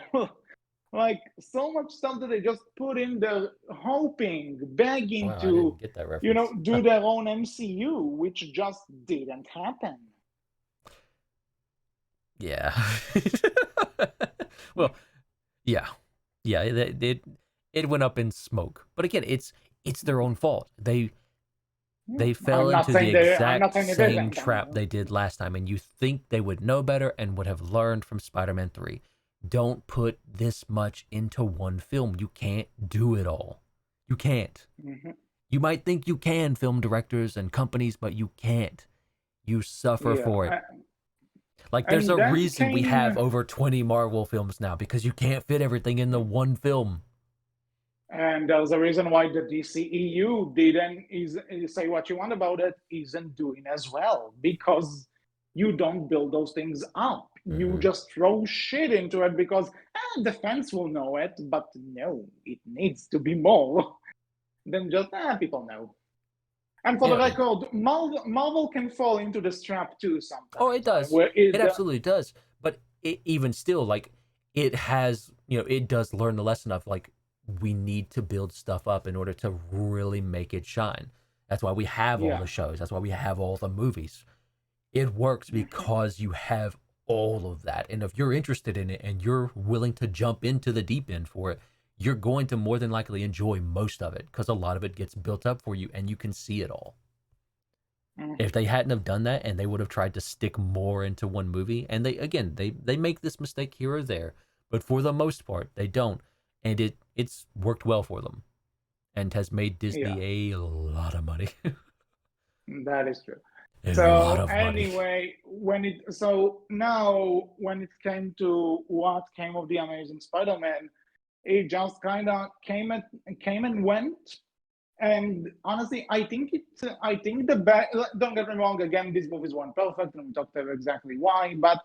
Like, so much stuff that they just put in there, hoping, begging Wow, I to, didn't get that reference. do their own MCU, which just didn't happen. Yeah. Well, yeah, yeah. It went up in smoke. But again, it's their own fault. They fell into the I'm not exact saying it same isn't. trap they did last time, and you think they would know better and would have learned from Spider-Man 3. Don't put this much into one film. You can't do it all. You can't. Mhm. You might think you can, film directors and companies, but you can't. You suffer for it. Yeah, Like, there's and a then reason we have came, over 20 Marvel films now, because you can't fit everything in the one film. and there's a reason why the DCEU didn't say what you want about it, isn't doing as well, because you don't build those things up. You Mm-hmm. just throw shit into it because the fans will know it, but no, it needs to be more than just people know. And for the Yeah, record, Marvel can fall into this trap too oh, it sometimes, does. where It absolutely does. But even still, like, it has, it does learn the lesson of, like, we need to build stuff up in order to really make it shine. That's why we have all yeah. the shows. That's why we have all the movies. It works Mhm. because you have all of that. And if you're interested in it and you're willing to jump into the deep end for it, you're going to more than likely enjoy most of it, because a lot of it gets built up for you and you can see it all. If Mhm. they hadn't have done that and they would have tried to stick more into one movie, and they make this mistake here or there, but for the most part they don't, and it's worked well for them and has made Yeah, Disney a lot of money. that is true. A lot So of money. anyway, now when it came to what came of the Amazing Spider-Man, it just kind of came and went. And honestly, I think the best. Don't get me wrong. Again, these movies weren't perfect, and we talked about exactly why. But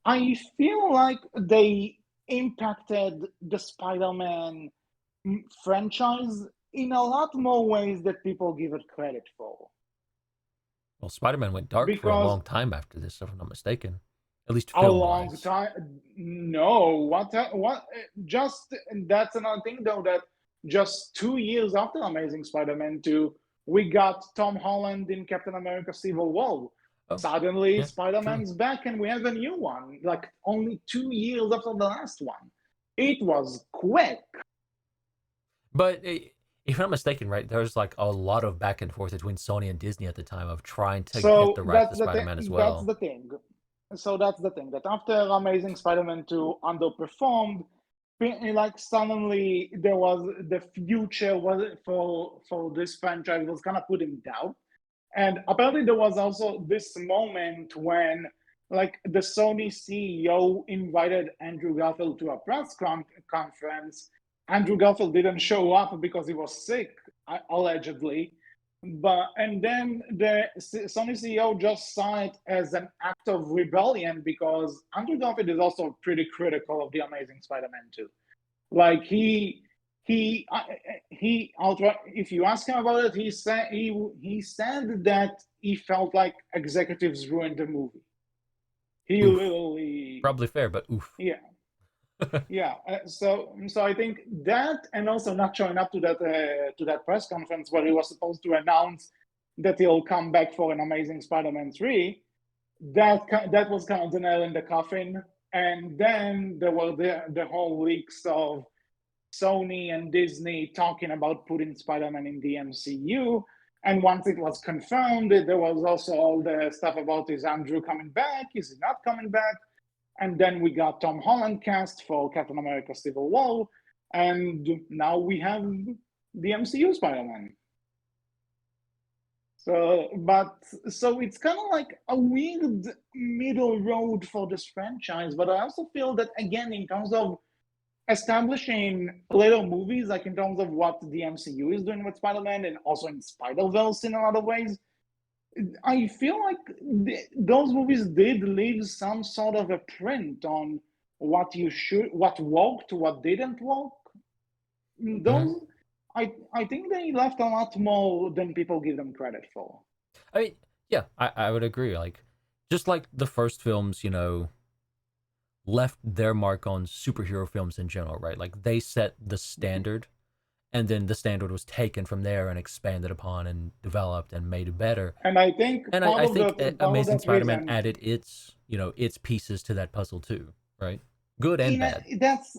I feel like they impacted the Spider-Man franchise in a lot more ways that people give it credit for. Well, Spider-Man went dark for a Because long time after this, if I'm not mistaken, at least a film long wise. time, no, what? Just that's another thing though. That just 2 years after Amazing Spider-Man 2, We got Tom Holland in Captain America Civil War. Oh, Suddenly, yeah, true. Spider-Man's back and we have a new one, like only 2 years after the last one. It was quick. But if I'm not mistaken, right, there's like a lot of back and forth between Sony and Disney at the time of trying to get So the rights that's to the thing. Spider-Man as That's well. the thing. So that's the thing. That after Amazing Spider-Man 2 underperformed, like suddenly there was the future was for this franchise was kind of put in doubt. And apparently there was also this moment when like the Sony CEO invited Andrew Garfield to a conference. Andrew Garfield didn't show up because he was sick, allegedly. But and then the Sony CEO just saw it as an act of rebellion because Andrew Garfield is also pretty critical of the Amazing Spider-Man 2. Like he outright, if you ask him about it, he said that he felt like executives ruined the movie. He Oof. literally, Probably fair, but oof. yeah, yeah. So I think that, and also not showing up to that press conference where he was supposed to announce that he'll come back for an Amazing Spider-Man 3. That was kind of the nail in the coffin. And then there were the whole leaks of Sony and Disney talking about putting Spider-Man in the MCU. And once it was confirmed, there was also all the stuff about is Andrew coming back? Is he not coming back? And then we got Tom Holland cast for Captain America Civil War. And now we have the MCU Spider-Man. So it's kind of like a weird middle road for this franchise. But I also feel that, again, in terms of establishing little movies, like in terms of what the MCU is doing with Spider-Man and also in Spider-Verse in a lot of ways, I feel like those movies did leave some sort of a print on what worked, what didn't work. Mhm. Those, I think they left a lot more than people give them credit for. I mean, yeah, I would agree. Like, just like the first films, left their mark on superhero films in general, right? Like they set the standard, and then the standard was taken from there and expanded upon and developed and made better. And I think And I think Amazing that Spider-Man reason, added its pieces to that puzzle too, right? Good and in a, bad.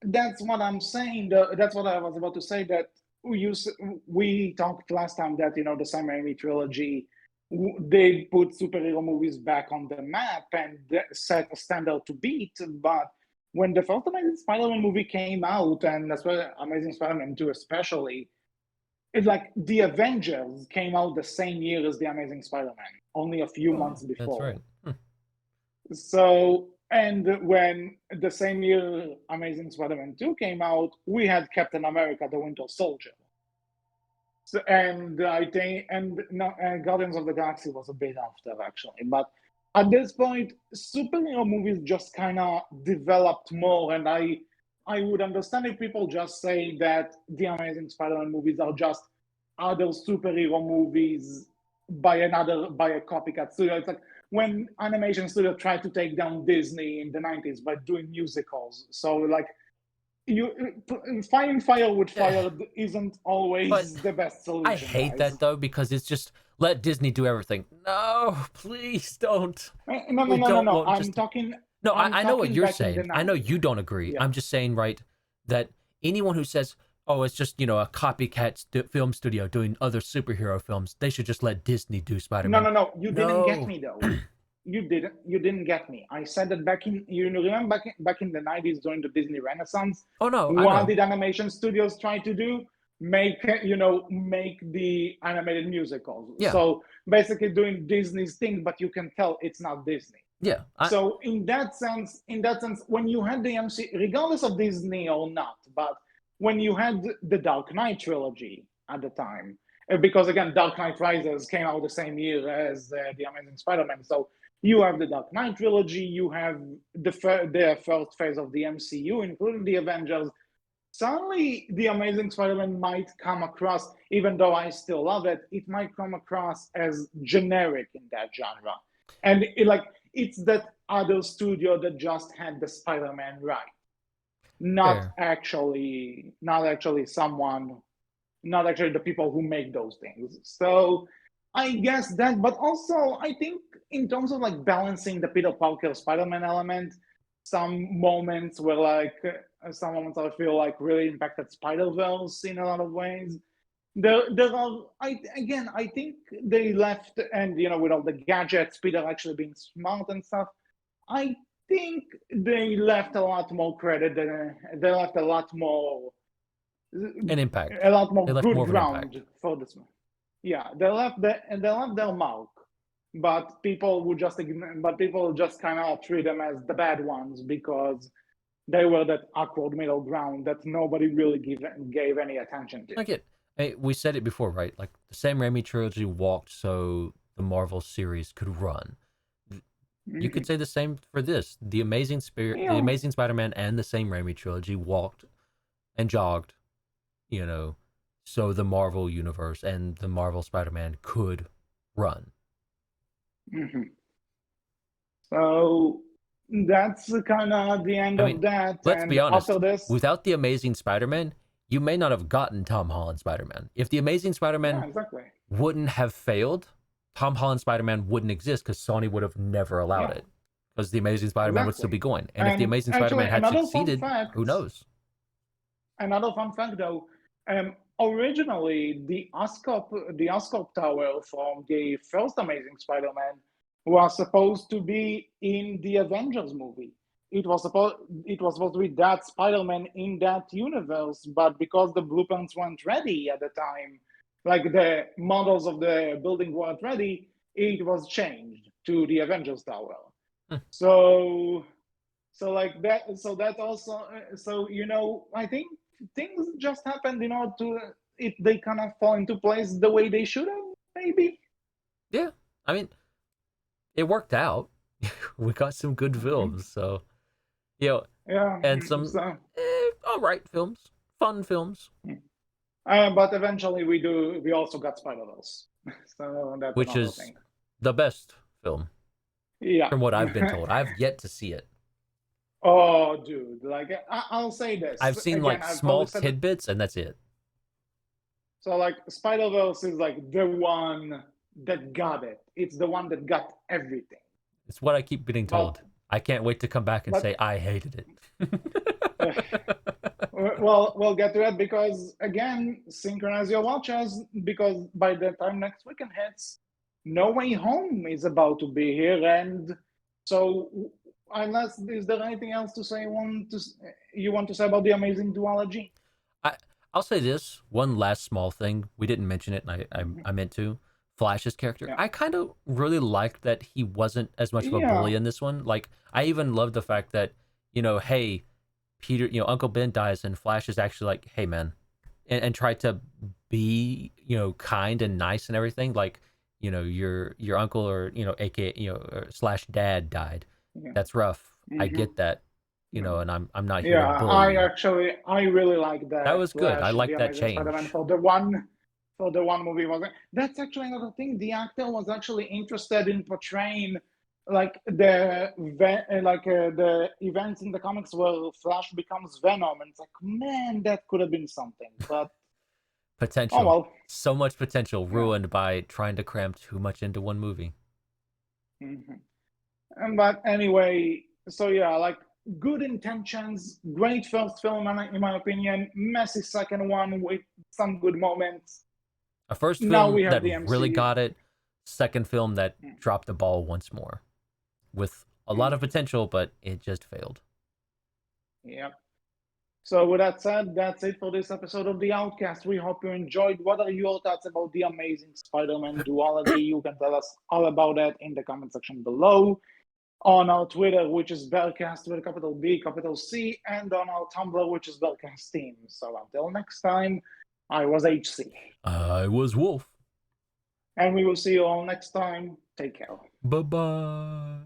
that's what I'm saying. That's what I was about to say. That we talked last time that the Sam Raimi trilogy, they put superhero movies back on the map and set a standard to beat. But when the first Amazing Spider-Man movie came out, and that's why Amazing Spider-Man 2 especially, it's like the Avengers came out the same year as the Amazing Spider-Man, only a few Oh, months that's before. right. So, and when the same year Amazing Spider-Man 2 came out, we had Captain America, the Winter Soldier. So, and I think, and no, Guardians of the Galaxy was a bit after, actually. But at this point, superhero movies just kind of developed more. And I would understand if people just say that the Amazing Spider-Man movies are just other superhero movies by a copycat studio. It's like when animation studio tried to take down Disney in the 90s by doing musicals. So like fighting fire with fire isn't But always the best I solution, hate guys. that though because it's just let Disney do everything. No, please don't. No, no, We no, no, don't no. want just. No, I'm I know what talking you're back in the saying. I know 90s. you don't agree. Yeah. I'm just saying, right, that anyone who says, "Oh, it's just a copycat film studio doing other superhero films," they should just let Disney do No, Spider-Man. no, no. You didn't get No. me though. You didn't get me. I said that remember back in the 90s during the Disney Renaissance, Oh no, I what know. did animation studios try to do? Make the animated musicals. Yeah, So basically doing Disney's thing, but you can tell it's not Disney. yeah. So in that sense, when you had the MC, regardless of Disney or not, but when you had the Dark Knight trilogy at the time, because again, Dark Knight Rises came out the same year as the Amazing Spider-Man, so you have the Dark Knight trilogy, you have the first phase of the MCU, including the Avengers. Suddenly, the Amazing Spider-Man might come across, even though I still love it, it might come across as generic in that genre, and it's that other studio that just had the Spider-Man right, not Fair. actually someone not actually the people who make those things. So I guess that, but also I think in terms of like balancing the Peter Parker Spider-Man element, some moments where like some moments I feel like really impacted Spider-Verse in a lot of ways. There are I think they left, and with all the gadgets, Peter actually being smart and stuff. I think they left a lot more credit than they left a lot more An impact. a lot more They left good more of an ground impact. for this one. Yeah, they left their mark, but people would just kind of treat them as the bad ones because they were that awkward middle ground that nobody really gave any attention to. I get. Hey, we said it before, right? Like the Sam Raimi trilogy walked so the Marvel series could run. You could say the same for this. The Amazing Spider-Man, and the Sam Raimi trilogy walked and jogged, so the Marvel universe and the Marvel Spider-Man could run. Mm-hmm. So that's kind of the end of that. Let's and be honest. After this, without the Amazing Spider-Man, you may not have gotten Tom Holland Spider-Man. If the Amazing Spider-Man exactly. wouldn't have failed, Tom Holland Spider-Man wouldn't exist because Sony would have never allowed it. Because the Amazing Spider-Man would still be going. And if the Amazing Spider-Man had succeeded, who knows? Another fun fact, though, originally the Oscorp Tower from the first Amazing Spider-Man was supposed to be in the Avengers movie. It was supposed to be that Spider-Man in that universe, but because the blueprints weren't ready at the time, like the models of the building weren't ready, it was changed to the Avengers Tower. So like that. So that also. So I think things just happened. They kind of fall into place the way they should have, maybe. Yeah, I mean, it worked out. We got some good films, so and some all right films, fun films. But eventually, we also got Spider-Verse, so that's which another is thing. The best film. Yeah, from what I've been told. I've yet to see it. Oh, dude! Like I'll say this. I've seen small tidbits, and that's it. So like Spider-Verse is like the one that got it. It's the one that got everything. It's what I keep getting told. I can't wait to come back and say I hated it. Well, we'll get to it because, again, synchronize your watches because by the time next weekend hits, No Way Home is about to be here. And so, is there anything else to say you want to say about the amazing duology? I'll say this one last small thing. We didn't mention it, and I meant to. Flash's character. Yeah. I kind of really liked that he wasn't as much of a bully in this one. Like, I even loved the fact that, hey, Peter, Uncle Ben dies, and Flash is actually like, hey, man, and tried to be, kind and nice and everything. Like, your uncle or, aka, slash dad died. Yeah. That's rough. I get that. And I'm not here to bully. I really like that. That was good. I like that change. For the one movie was that's actually another thing. The actor was actually interested in portraying the events in the comics where Flash becomes Venom, and it's like, man, that could have been something. But potential. Oh, well. So much potential ruined by trying to cram too much into one movie. Mm-hmm. But anyway, so good intentions, great first film in my opinion, messy second one with some good moments. A first film that really got it, second film that dropped the ball once more. With a lot of potential, but it just failed. Yep. So with that said, that's it for this episode of the Outcast. We hope you enjoyed. What are your thoughts about the amazing Spider-Man duology? You can tell us all about that in the comment section below. On our Twitter, which is Berkcast with a capital B, capital C, and on our Tumblr, which is Berkcast Team. So until next time, I was HC. I was Wolf. And we will see you all next time. Take care. Bye-bye.